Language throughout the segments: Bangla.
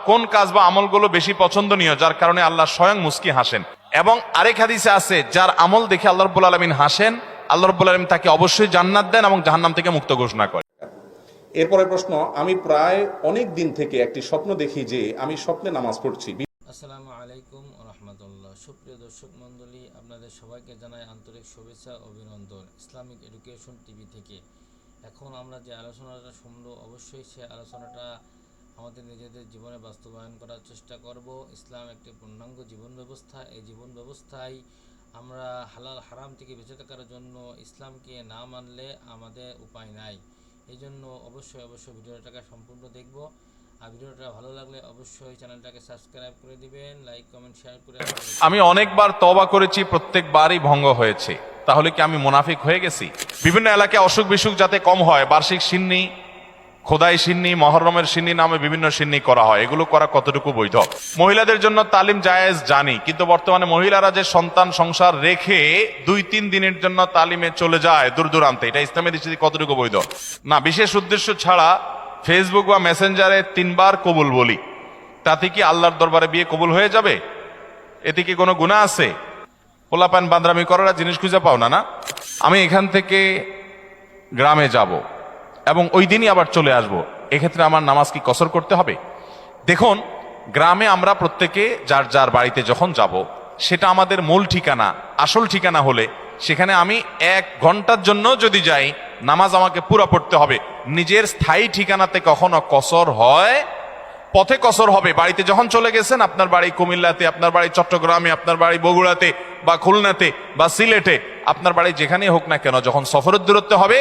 কোন কাজ বা আমলগুলো বেশি পছন্দনীয় যার কারণে আল্লাহ স্বয়ং মুস্কি হাসেন। এবং আরেক হাদিসে আছে, যার আমল দেখে আল্লাহ রাব্বুল আলামিন হাসেন, আল্লাহ রাব্বুল আলামিন তাকে অবশ্যই জান্নাত দেন এবং জাহান্নাম থেকে মুক্ত ঘোষণা করেন। এরপরের প্রশ্ন, আমি প্রায় অনেক দিন থেকে একটি স্বপ্ন দেখি যে আমি স্বপ্নে নামাজ পড়ছি। আসসালামু আলাইকুম রহমতুল্লাহ। সুপ্রিয় দর্শক মণ্ডলী, আপনাদের সবাইকে জানাই আন্তরিক শুভেচ্ছা অভিনন্দন ইসলামিক এডুকেশন টিভি থেকে। এখন আমরা যে আলোচনাটা শুনবো, অবশ্যই সে আলোচনাটা আমাদের নিজেদের জীবনে বাস্তবায়ন করার চেষ্টা করব। ইসলাম একটি পূর্ণাঙ্গ জীবন ব্যবস্থা। এই জীবন ব্যবস্থায় আমরা হালাল হারাম থেকে বেঁচে থাকার জন্য ইসলামকে না মানলে আমাদের উপায় নাই। এই জন্য অবশ্যই ভিডিওটাকে সম্পূর্ণ দেখব। আর ভিডিওটা ভালো লাগলে অবশ্যই চ্যানেলটাকে সাবস্ক্রাইব করে দিবেন, লাইক কমেন্ট শেয়ার করে। আমি অনেকবার তওবা করেছি, প্রত্যেকবারই ভঙ্গ হয়েছে, তাহলে কি আমি মুনাফিক হয়ে গেছি? বিভিন্ন এলাকায় অসুখ বিসুখ যাতে কম হয়, বার্ষিক সিন্নি, খোদাই সিন্নি, মহরমের সিন্নি নামে বিভিন্ন সিন্নি করা হয়, এগুলো করা কতটুকু বৈধ? মহিলাদের জন্য তালিম জায়েজ জানি, কিন্তু বর্তমানে মহিলারা যে সন্তান সংসার রেখে 2-3 দিনের জন্য তালিমে চলে যায় দূর দূরান্তে, এটা ইসলামের দৃষ্টিতে কতটুকু বৈধ? না, বিশেষ উদ্দেশ্য ছাড়া ফেসবুক বা মেসেঞ্জারে 3 বার কবুল বলি, তাতে কি আল্লাহর দরবারে বিয়ে কবুল হয়ে যাবে? এতে কি কোনো গুনাহ আছে? পোলাপান বান্দরামি করার জিনিস খুঁজে পাও না। না, আমি এখান থেকে গ্রামে যাব এবং ওই দিনই আবার চলে আসব, এক্ষেত্রে আমার নামাজ কি কসর করতে হবে? দেখুন, গ্রামে আমরা প্রত্যেকে যার যার বাড়িতে যখন যাব, সেটা আমাদের মূল ঠিকানা, আসল ঠিকানা হলে সেখানে আমি 1 ঘন্টার জন্য যদি যাই, নামাজ আমাকে পুরো পড়তে হবে। নিজের স্থায়ী ঠিকানাতে কখনো কসর হয়? পথে কসর হবে। বাড়িতে যখন চলে গেছেন, আপনার বাড়ি কুমিল্লাতে, আপনার বাড়ি চট্টগ্রামে, আপনার বাড়ি বগুড়াতে বা খুলনাতে বা সিলেটে, আপনার বাড়ি যেখানেই হোক না কেন, যখন সফরের দূরত্ব হবে,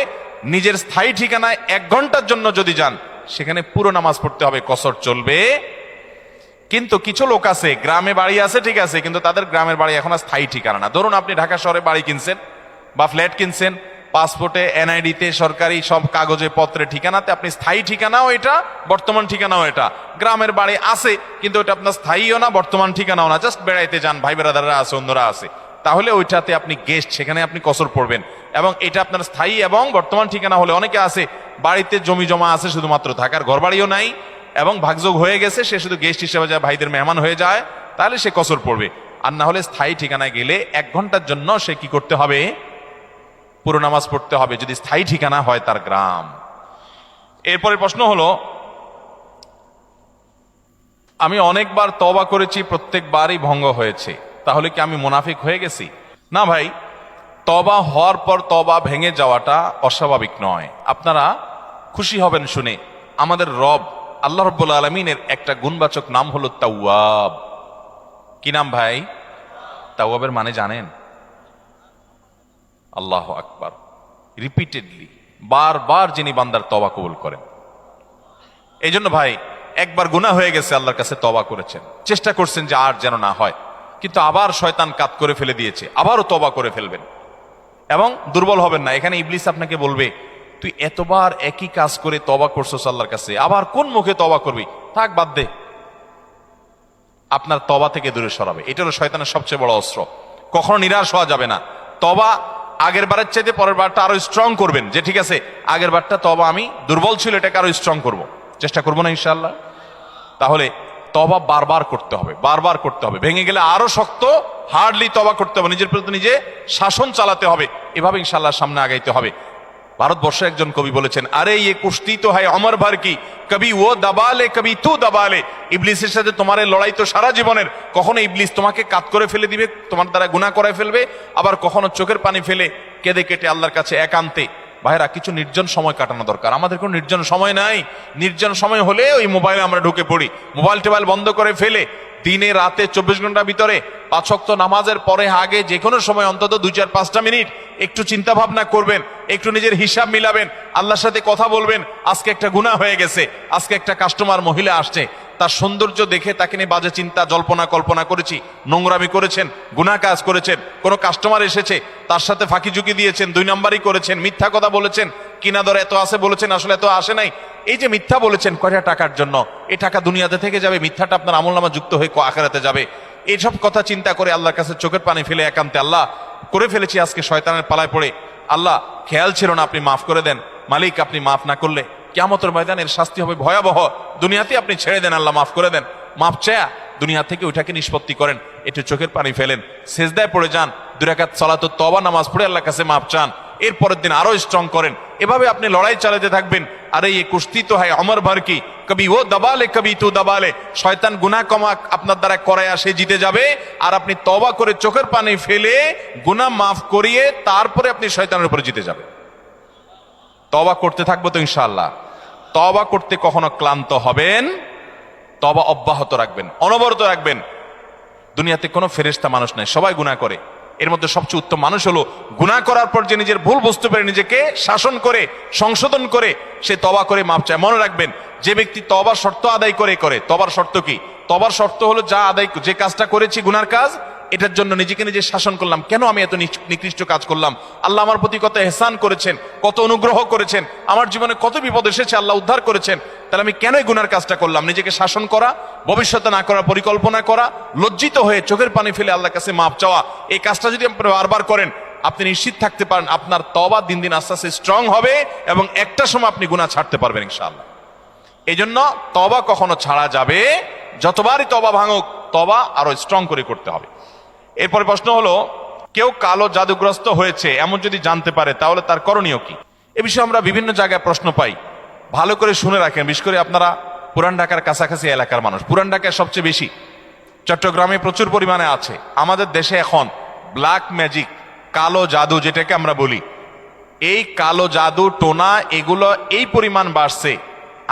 নিজের স্থায়ী ঠিকানায় 1 ঘন্টার জন্য যদি যান, সেখানে পুরো নামাজ পড়তে হবে, কসর চলবে। কিন্তু কিছু লোক আছে, গ্রামে বাড়ি আছে ঠিক আছে, কিন্তু তাদের গ্রামের বাড়ি এখন আর স্থায়ী ঠিকানা না। ধরুন আপনি ঢাকা শহরে বাড়ি কিনছেন বা ফ্ল্যাট কিনছেন, পাসপোর্টে, এনআইডিতে, সরকারি সব কাগজে পত্রে ঠিকানাতে আপনি স্থায়ী ঠিকানাও এটা, বর্তমান ঠিকানাও এটা। গ্রামের বাড়ি আছে, কিন্তু ওটা আপনার স্থায়ীও না, বর্তমান ঠিকানাও না, জাস্ট বেড়াইতে যান, ভাই বেড়াদাররা আছে, অন্যরা আছে, তাহলে ওইটাতে আপনি গেস্ট, সেখানে আপনি কসর পড়বেন। এবং এটা আপনার স্থায়ী এবং বর্তমান ঠিকানা হলে, অনেকে আছে বাড়িতে জমি জমা আছে, শুধুমাত্র থাকার ঘর বাড়িও নাই এবং ভাগযোগ হয়ে গেছে, সে শুধু গেস্ট হিসেবে যায়, ভাইদের মেহমান হয়ে যায়, তাহলে সে কসর পড়বে। আর না হলে স্থায়ী ঠিকানায় গেলে 1 ঘন্টার জন্য সে কি করতে হবে? পুরো নামাজ পড়তে হবে, যদি স্থায়ী ঠিকানা হয় তার গ্রাম। এরপরে প্রশ্ন হলো, আমি অনেকবার তওবা করেছি, প্রত্যেকবারই ভঙ্গ হয়েছে, তাহলে কি আমি মুনাফিক হয়ে গেছি? না ভাই, তওবা হওয়ার পর তওবা ভেঙে যাওয়াটা অস্বাভাবিক নয়। আপনারা খুশি হবেন শুনে, আমাদের রব আল্লাহ রাব্বুল আলামিনের একটা গুণবাচক নাম হলো তাওয়াব। কি নাম ভাই? তাওয়াবের মানে জানেন? আল্লাহু আকবার। রিপিটেডলি, বারবার যিনি বান্দার তওবা কবুল করেন। এই জন্য ভাই, একবার গুনাহ হয়ে গেছে, আল্লাহর কাছে তওবা করেছেন, চেষ্টা করছেন যে আর যেন না হয়, কিন্তু আবার শয়তান কাত করে ফেলে দিয়েছে, আবারও তওবা করে ফেলবেন এবং দুর্বল হবেন না। এখানে ইবলিস আপনাকে বলবে, তুই এতবার একই কাজ করে তওবা করছস আল্লাহর কাছে, আবার কোন মুখে তওবা করবি? থাক, বাদ দে। আপনার তওবা থেকে দূরে সরাবে। এটা হলো শয়তানের সবচেয়ে বড় অস্ত্র। কখনো নিরাশ হওয়া যাবে না। তওবা আগের বারের চাইতে পরের বারটা আরো স্ট্রং করবেন, যে ঠিক আছে আগের বারটা তওবা আমি দুর্বল ছিল, এটাকে আরো স্ট্রং করব, চেষ্টা করবো না ইনশাআল্লাহ। তাহলে তওবা বারবার করতে হবে, বারবার করতে হবে। ভেঙে গেলে আরো শক্ত, হার্ডলি তওবা করতে হবে, নিজের প্রতি নিজে শাসন চালাতে হবে, এভাবে ইনশাআল্লাহ সামনে আগাইতে হবে। ভারতবর্ষের একজন কবি বলেছেন, আরে ইয়ে কুস্তি তো হয় অমর ভর কি, কবি ও দাবালে কবি তু দাবালে। ইবলিসের সাথে তোমার এই লড়াই তো সারা জীবনের। কখনো ইবলিস তোমাকে কাত করে ফেলে দিবে, তোমার দ্বারা গুনাহ করায় ফেলবে, আবার কখনো চোখের পানি ফেলে কেঁদে কেটে আল্লাহর কাছে একান্তে। ভাইরা, কিছু নির্জন সময় কাটানো দরকার। আমাদের কোনো নির্জন সময় নাই। নির্জন সময় হলে ওই মোবাইলে আমরা ঢুকে পড়ি, মোবাইল টোবাইল বন্ধ করে ফেলে দিনে রাতে 24 ঘন্টার ভিতরে 5 ওয়াক্ত নামাজের পরে আগে যে কোনো সময় অন্তত 2-4-5টা মিনিট একটু চিন্তা ভাবনা করবেন, একটু নিজের হিসাব মিলাবেন, আল্লাহর সাথে কথা বলবেন। আজকে একটা গুনাহ হয়ে গেছে, আজকে একটা কাস্টমার মহিলা আসছে, তার সৌন্দর্য দেখে তাকে নিয়ে বাজে চিন্তা জল্পনা কল্পনা করেছি, নোংরামি করেছেন, গুনাহ কাজ করেছেন। কোনো কাস্টমার এসেছে, তার সাথে ফাঁকি ঝুঁকি দিয়েছেন, 2 নম্বরই করেছেন, মিথ্যা কথা বলেছেন, কিনা দর এত আছে বলেছেন, আসলে এত আসে নাই। এই যে মিথ্যা বলেছেন কয়টা টাকার জন্য, এই টাকা দুনিয়াতে থেকে যাবে, মিথ্যাটা আপনার আমলনামা যুক্ত হয়ে আখিরাতে যাবে। এইসব কথা চিন্তা করে আল্লাহর কাছে চোখের পানি ফেলে একান্তে, আল্লাহ করে ফেলেছি আজকে শয়তানের পালায় পড়ে, আল্লাহ খেয়াল ছিল না, আপনি মাফ করে দেন। মালিক, আপনি মাফ না করলে কিয়ামতের ময়দানের শাস্তি হবে ভয়াবহ। দুনিয়াতে আপনি ছেড়ে দেন, আল্লাহ মাফ করে দেন, মাফ চায়া দুনিয়া থেকে ওইটাকে নিষ্পত্তি করেন, একটু চোখের পানি ফেলেন, সেজদায় পড়ে যান, 2 রাকাত সালাতুত তওবা নামাজ পড়ে আল্লাহর কাছে মাফ চান, এরপরের দিন আরো স্ট্রং করেন। এভাবে আপনি লড়াই চালাতে থাকবেন। আরে এই কুস্তি তো হয় অমর ভর কি, কবি ও দাবালে কবি তু দাবালে। শয়তান গুনাহ কমা আপনার দ্বারা করায় সে জিতে যাবে, আর আপনি তওবা করে চোখের পানি ফেলে গুনাহ মাফ করিয়ে তারপরে আপনি শয়তানের উপরে জিতে যাবেন। তওবা করতে থাকবো তো ইনশাআল্লাহ। তওবা করতে কখনো ক্লান্ত হবেন, তওবা অব্যাহত রাখবেন, অনবরত রাখবেন। দুনিয়াতে কোনো ফেরেশতা মানুষ নাই, সবাই গুনাহ করে। এর মধ্যে সবচেয়ে উত্তম মানুষ হলো গুনাহ করার পর যে নিজের ভুল বুঝতে পারে, নিজেকে শাসন করে সংশোধন করে সে তওবা করে মাপ চায়। মনে রাখবেন, যে ব্যক্তি তওবার শর্ত আদায় করে তওবার শর্ত কি? তওবার শর্ত হলো যে কাজটা করেছি গুনার কাজ, এটার জন্য নিজেকে নিজে শাসন করলাম, কেন আমি এত নিকৃষ্ট কাজ করলাম, আল্লাহ আমার প্রতি কত ইহসান করেছেন, কত অনুগ্রহ করেছেন, আমার জীবনে কত বিপদ এসেছে, আল্লাহ উদ্ধার করেছেন, তাহলে আমি কেন এই গুনার কাজটা করলাম? নিজেকে শাসন করা, ভবিষ্যতে না করার পরিকল্পনা করা, লজ্জিত হয়ে চোখের পানি ফেলে আল্লাহর কাছে মাপ চাওয়া, এই কাজটা যদি আপনি বারবার করেন, আপনি নিশ্চিত থাকতে পারেন আপনার তওবা দিন দিন আস্তে আস্তে স্ট্রং হবে এবং একটা সময় আপনি গুনাহ ছাড়তে পারবেন ইনশাআল্লাহ। এই জন্য তওবা কখনো ছাড়া যাবে, যতবারই তওবা ভাঙুক, তওবা আরো স্ট্রং করে করতে হবে। এরপরে প্রশ্ন হলো, কেউ কালো জাদুগ্রস্ত হয়েছে এমন যদি জানতে পারে তাহলে তার করণীয় কি? এ বিষয়ে আমরা বিভিন্ন জায়গায় প্রশ্ন পাই, ভালো করে শুনে রাখেন। বিশেষ করে আপনারা পুরান ঢাকার কাছাকাছি এলাকার মানুষ, পুরান ঢাকায় সবচেয়ে বেশি, চট্টগ্রামে প্রচুর পরিমাণে আছে। আমাদের দেশে এখন ব্ল্যাক ম্যাজিক, কালো জাদু যেটাকে আমরা বলি, এই কালো জাদু টোনা এগুলো এই পরিমাণ বাড়ছে।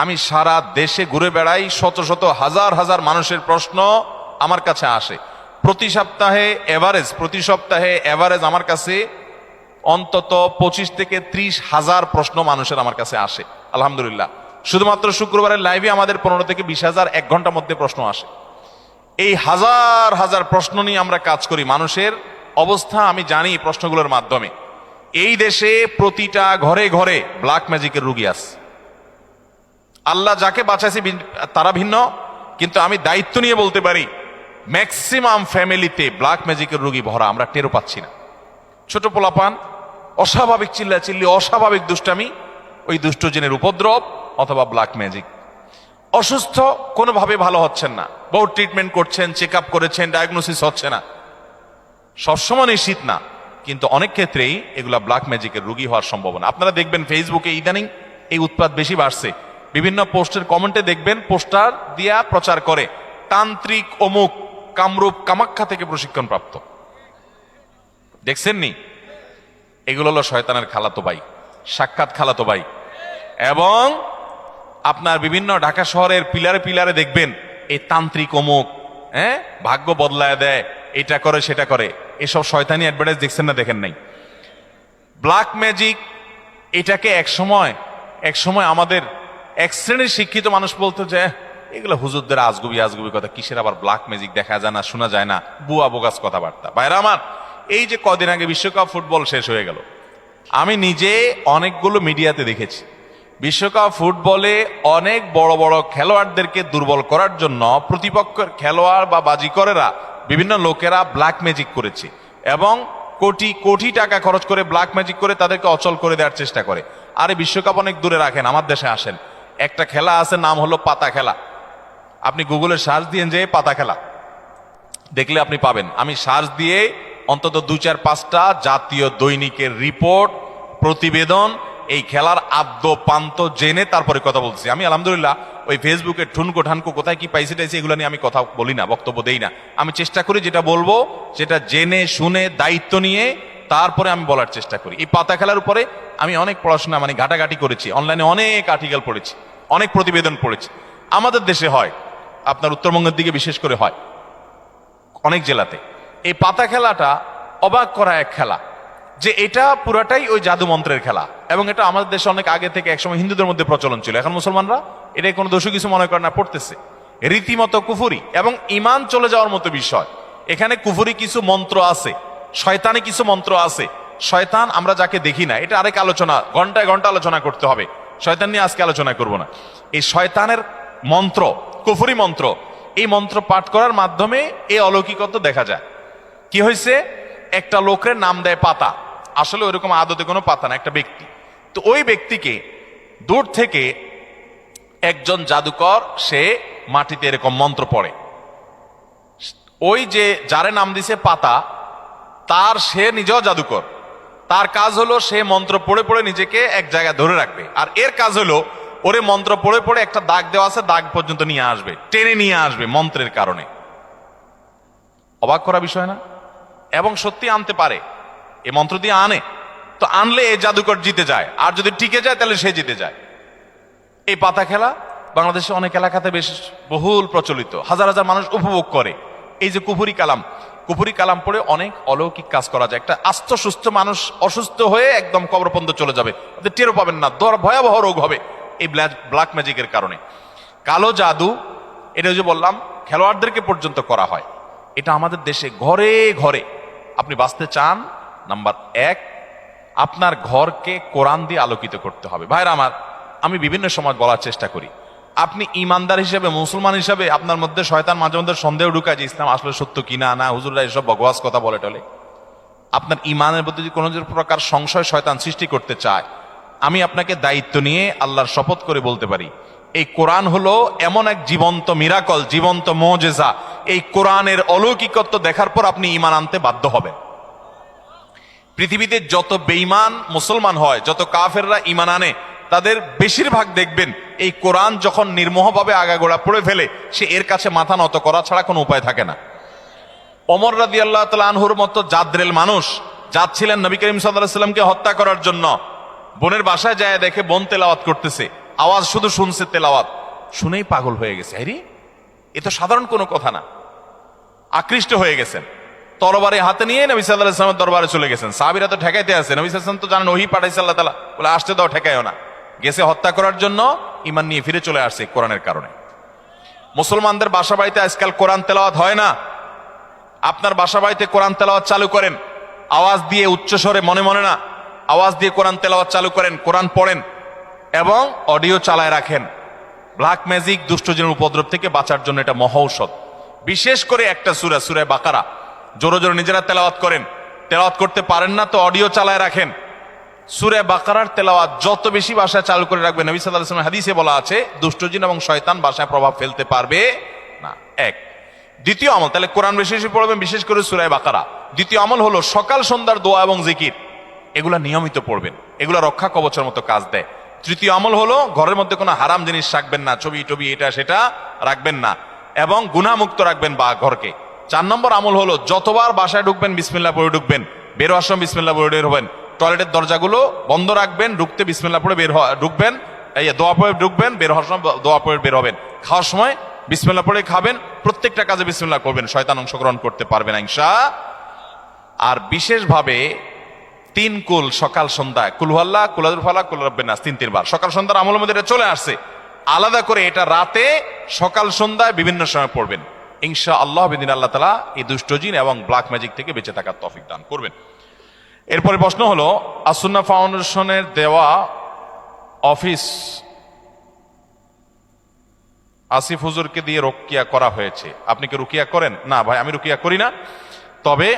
আমি সারা দেশে ঘুরে বেড়াই, শত শত হাজার হাজার মানুষের প্রশ্ন আমার কাছে আসে। প্রতি সপ্তাহে এভারেজ আমার কাছে অন্তত 25 থেকে 30 হাজার প্রশ্ন মানুষের আমার কাছে আসে আলহামদুলিল্লাহ। শুধুমাত্র শুক্রবারের লাইভে আমাদের 15 থেকে 20 হাজার 1 ঘন্টার মধ্যে প্রশ্ন আসে। এই হাজার হাজার প্রশ্ন নিয়ে আমরা কাজ করি। মানুষের অবস্থা আমি জানি প্রশ্নগুলোর মাধ্যমে। এই দেশে প্রতিটা ঘরে ঘরে ব্ল্যাক ম্যাজিকের রুগী আছে। আল্লাহ যাকে বাঁচাইছে তারা ভিন্ন, কিন্তু আমি দায়িত্ব নিয়ে বলতে পারি ম্যাক্সিমাম ফ্যামিলিতে ব্ল্যাক ম্যাজিকের রোগী ভরা, আমরা টেরও পাচ্ছি না। ছোট পোলাপান অস্বাভাবিক চিল্লাচিল্লি, অস্বাভাবিক দুষ্টামি, ওই দুষ্ট জিনের উপদ্রব অথবা ব্ল্যাক ম্যাজিক। অসুস্থ, কোনোভাবে ভালো হচ্ছেন না, বহু ট্রিটমেন্ট করছেন, চেক আপ করেছেন, ডায়াগনোসিস হচ্ছে না। সবসময় নিশ্চিত না, কিন্তু অনেক ক্ষেত্রেই এগুলা ব্ল্যাক ম্যাজিকের রোগী হওয়ার সম্ভাবনা। আপনারা দেখবেন ফেসবুকে ইদানিং এই উৎপাত বেশি বাড়ছে। বিভিন্ন পোস্টের কমেন্টে দেখবেন পোস্টার দিয়া প্রচার করে তান্ত্রিক অমুক কামরূপ কামাখ্যা থেকে প্রশিক্ষণ প্রাপ্ত। দেখছেন নি? এগুলো হলো শয়তানের খালাতো ভাই, সাক্ষাৎ খালাতো ভাই। এবং আপনার বিভিন্ন ঢাকা শহরের পিলারে পিলারে দেখবেন এই তান্ত্রিক অমুক, ভাগ্য বদলায় দেয়, এটা করে সেটা করে, এসব শয়তানি অ্যাডভার্টাইজ দেখছেন না? দেখেন নাই? ব্ল্যাক ম্যাজিক এটাকে এক সময় আমাদের এক শ্রেণীর শিক্ষিত মানুষ বলতো যে এগুলো হুজুরদের আজগুবি কথা, কিসের আবার ব্ল্যাক ম্যাজিক, দেখা যায় না, শোনা যায় না, বুয়া বোগাস কথাবার্তা। ভাইরা আমার, এই যে কদিন আগে বিশ্বকাপ ফুটবল শেষ হয়ে গেল, আমি নিজে অনেকগুলো মিডিয়াতে দেখেছি বিশ্বকাপ ফুটবলে অনেক বড় বড় খেলোয়াড়দেরকে দুর্বল করার জন্য প্রতিপক্ষের খেলোয়াড় বা বাজিকরেরা, বিভিন্ন লোকেরা ব্ল্যাক ম্যাজিক করেছে এবং কোটি কোটি টাকা খরচ করে ব্ল্যাক ম্যাজিক করে তাদেরকে অচল করে দেওয়ার চেষ্টা করে। আরে বিশ্বকাপ অনেক দূরে রাখেন, আমার দেশে আসেন। একটা খেলা আছে, নাম হলো পাতা খেলা। আপনি গুগলে সার্চ দিয়ে যে পাতা খেলা দেখলে আপনি পাবেন। আমি সার্চ দিয়ে অন্তত 2-4-5টা জাতীয় দৈনিকের রিপোর্ট, প্রতিবেদন, এই খেলার আদ্য পান্ত জেনে তারপরে কথা বলছি। আমি আলহামদুলিল্লাহ ওই ফেসবুকে ঠুনকো ঠানকো কোথায় কি পাইছে টাইছে এগুলো নিয়ে আমি কথা বলি না, বক্তব্য দেই না। আমি চেষ্টা করি যেটা বলবো সেটা জেনে শুনে দায়িত্ব নিয়ে তারপরে আমি বলার চেষ্টা করি। এই পাতা খেলার উপরে আমি অনেক পড়াশোনা ঘাটাঘাটি করেছি, অনলাইনে অনেক আর্টিকেল পড়েছি, অনেক প্রতিবেদন পড়েছি। আমাদের দেশে হয়, আপনার উত্তরবঙ্গের দিকে বিশেষ করে হয়, অনেক জেলাতে। এই পাতা খেলাটা অবাক করা এক খেলা, যে এটা পুরাটাই ওই জাদু মন্ত্রের খেলা। এবং এটা আমাদের দেশে অনেক আগে থেকে একসময় হিন্দুদের মধ্যে প্রচলন ছিল। এখন মুসলমানরা এটা কোনো দোষী কিছু মনে করে না, পড়তেছে। রীতিমতো কুফুরি এবং ইমান চলে যাওয়ার মতো বিষয়। এখানে কুফুরি কিছু মন্ত্র আছে, শয়তানি কিছু মন্ত্র আছে। শয়তান আমরা যাকে দেখি না, এটা আরেক আলোচনা, ঘন্টায় ঘন্টা আলোচনা করতে হবে, শয়তান নিয়ে আজকে আলোচনা করব না। এই শয়তানের মন্ত্র, কুফুরি মন্ত্র, এই মন্ত্র পাঠ করার মাধ্যমে এই অলৌকিকত্ব দেখা যায়। কি হয়েছে, একটা লোকের নাম দেয় পাতা, আসলে ওইরকম আদতে কোনো পাতা না, একটা ব্যক্তি। তো ওই ব্যক্তিকে দূর থেকে একজন জাদুকর সে মাটিতে এরকম মন্ত্র পড়ে, ওই যে যারে নাম দিছে পাতা, তার সে নিজেও জাদুকর। তার কাজ হলো সে মন্ত্র পড়ে পড়ে নিজেকে এক জায়গায় ধরে রাখবে, আর এর কাজ হলো ওরে মন্ত্র পড়ে পড়ে একটা দাগ দেওয়া আছে, দাগ পর্যন্ত নিয়ে আসবে, টেনে নিয়ে আসবে মন্ত্রের কারণে। অবাক করা বিষয় না? এবং সত্যি আনতে পারে, এ মন্ত্র দিয়ে আনে, তো আনলে এই জাদুকর জিতে যায়, আর যদি টিকে যায় তাহলে সে জিতে যায়। এই পাতা খেলা বাংলাদেশে অনেক এলাকাতে বেশ বহুল প্রচলিত, হাজার হাজার মানুষ উপভোগ করে। এই যে কুফুরি কালাম পড়ে অনেক অলৌকিক কাজ করা যায়। একটা আস্ত সুস্থ মানুষ অসুস্থ হয়ে একদম কবরপন্থ চলে যাবে, আপনি টেরও পাবেন না, ভয়াবহ রোগ হবে এই ব্ল্যাক ম্যাজিকের কারণে। কালো জাদু, এটা যে বললাম খেলোয়াড়দেরকে পর্যন্ত করা হয়। এটা আমাদের দেশে ঘরে ঘরে। আপনি বাঁচতে চান, নাম্বার 1, আপনার ঘরকে কোরআন দিয়ে আলোকিত করতে হবে। ভাইরা আমার, আমি বিভিন্ন সময় বলার চেষ্টা করি, আপনি ইমানদার হিসেবে, মুসলমান হিসেবে আপনার মধ্যে শয়তান মাঝে মধ্যে সন্দেহ ঢুকায় যে ইসলাম আসলে সত্য কিনা, না হুজুররা এসব বকওয়াস কথা বলে টলে। আপনার ইমানের প্রতি যদি কোনো প্রকার সংশয় শয়তান সৃষ্টি করতে চায়, আমি আপনাকে দায়িত্ব নিয়ে আল্লাহর শপথ করে বলতে পারি, এই কোরআন হলো এমন এক জীবন্ত মিরাকল, জীবন্ত মুজিজা। এই কোরআনের অলৌকিকত্ব দেখার পর আপনি ইমান আনতে বাধ্য হবেন। পৃথিবীতে যত বেঈমান মুসলমান হয়, যত কাফেররা ইমান আনে, তাদের বেশিরভাগ দেখবেন এই কোরআন যখন নির্মোহভাবে আগাগোড়া পড়ে ফেলে, সে এর কাছে মাথা নত করা ছাড়া কোনো উপায় থাকে না। ওমর রাদিয়াল্লাহু তাআলা আনহুর মতো জাদ্রেল মানুষ যাচ্ছিলেন নবী করিম সাল্লাল্লাহু আলাইহি ওয়াসাল্লামকে হত্যা করার জন্য, বোনের বাসায় যায় দেখে বোন তেলাওয়াত করতেছে, আওয়াজ শুধু শুনছে, তেলাওয়াত শুনেই পাগল হয়ে গেছে। আরে এ তো সাধারণ কোনো কথা না, আকৃষ্ট হয়ে গেছেন। তরবারি হাতে নিয়ে নবী সাল্লাল্লাহু আলাইহি ওয়াসাল্লামের দরবারে চলে গেছেন। সাহাবীরা তো ঠেকাইতে আছে, নবী সাল্লাল্লাহু আলাইহি ওয়াসাল্লাম তো জানেন ওহী পাঠাইছে আল্লাহ তাআলা, বলে আসতে দাও, ঠেকাইও না। গেছে হত্যা করার জন্য, ঈমান নিয়ে ফিরে চলে আসছে কোরআনের কারণে। মুসলমানদের বাসা বাড়িতে আজকাল কোরআন তেলাওয়াত হয় না। আপনার বাসা বাড়িতে কোরআন তেলাওয়াত চালু করেন, আওয়াজ দিয়ে, উচ্চ স্বরে, মনে মনে না, আওয়াজ দিয়ে কোরআন তেলাওয়াত চালু করেন, কোরআন পড়েন এবং অডিও চালায় রাখেন। ব্ল্যাক ম্যাজিক, দুষ্টজনের উপদ্রব থেকে বাঁচার জন্য এটা মহৌষধ। বিশেষ করে একটা সূরা, সূরা বাকারা জোরে জোরে নিজেরা তেলাওয়াত করেন। তেলাওয়াত করতে পারেন না তো অডিও চালায় রাখেন। সূরা বাকারার তেলাওয়াত যত বেশি ভাষায় চালু করে রাখবেন, নবী সাল্লাল্লাহু আলাইহি ওয়াসাল্লাম হাদিসে বলা আছে, দুষ্টজিন এবং শয়তান ভাষায় প্রভাব ফেলতে পারবে না। এক। দ্বিতীয় আমল, তাহলে কোরআন বেশি বেশি পড়বেন, বিশেষ করে সূরা বাকারা। দ্বিতীয় আমল হলো সকাল সন্ধ্যার দোয়া এবং জিকির, এগুলা নিয়মিত পড়বেন, এগুলা রক্ষা কবচের মতো কাজ দেয়। তৃতীয় আমল হলো ঘরের মধ্যে কোনো হারাম জিনিস রাখবেন না, ছবি টবি এটা সেটা রাখবেন না, এবং গুনাহমুক্ত রাখবেন বা ঘরকে। 4 নম্বর আমল হলো যতবার বাসায় ঢুকবেন বিসমিল্লাহ পড়ে ঢুকবেন, বের হওয়ার সময় বিসমিল্লাহ পড়ে বের হবেন। টয়লেটের দরজাগুলো বন্ধ রাখবেন, ঢুকতে বিসমিল্লাহ পড়ে ঢুকবেন, এই দোয়া পড়ে ঢুকবেন, বের হওয়ার সময় দোয়া পড়ে বের হবেন। খাওয়ার সময় বিসমিল্লাহ পড়ে খাবেন, প্রত্যেকটা কাজে বিসমিল্লাহ করবেন, শয়তান অংশগ্রহণ করতে পারবে না ইনশাআল্লাহ। আর বিশেষভাবে 3 কুল সকাল সন্ধ্যায়, কুল হুয়াল্লাহ, কুল আযুল ফালাক, কুল রাব্বিন নাস, 3 বার সকাল সন্ধ্যার আমলের মধ্যে এটা চলে আসছে। আলাদা করে এটা রাতে, সকাল সন্ধ্যায় বিভিন্ন সময় পড়বেন ইনশাআল্লাহ। বিদিন আল্লাহ তাআলা এই দুষ্টজিন এবং ব্ল্যাক ম্যাজিক থেকে বেঁচে থাকার তৌফিক দান করবেন। এরপরে প্রশ্ন হলো, আসুন্নাহ ফাউন্ডেশনের দেওয়া অফিস আসিফ হুজুরকে দিয়ে রুকিয়া করা হয়েছে, আপনি কি রুকিয়া করেন? না ভাই, আমি রুকিয়া করি না। তবে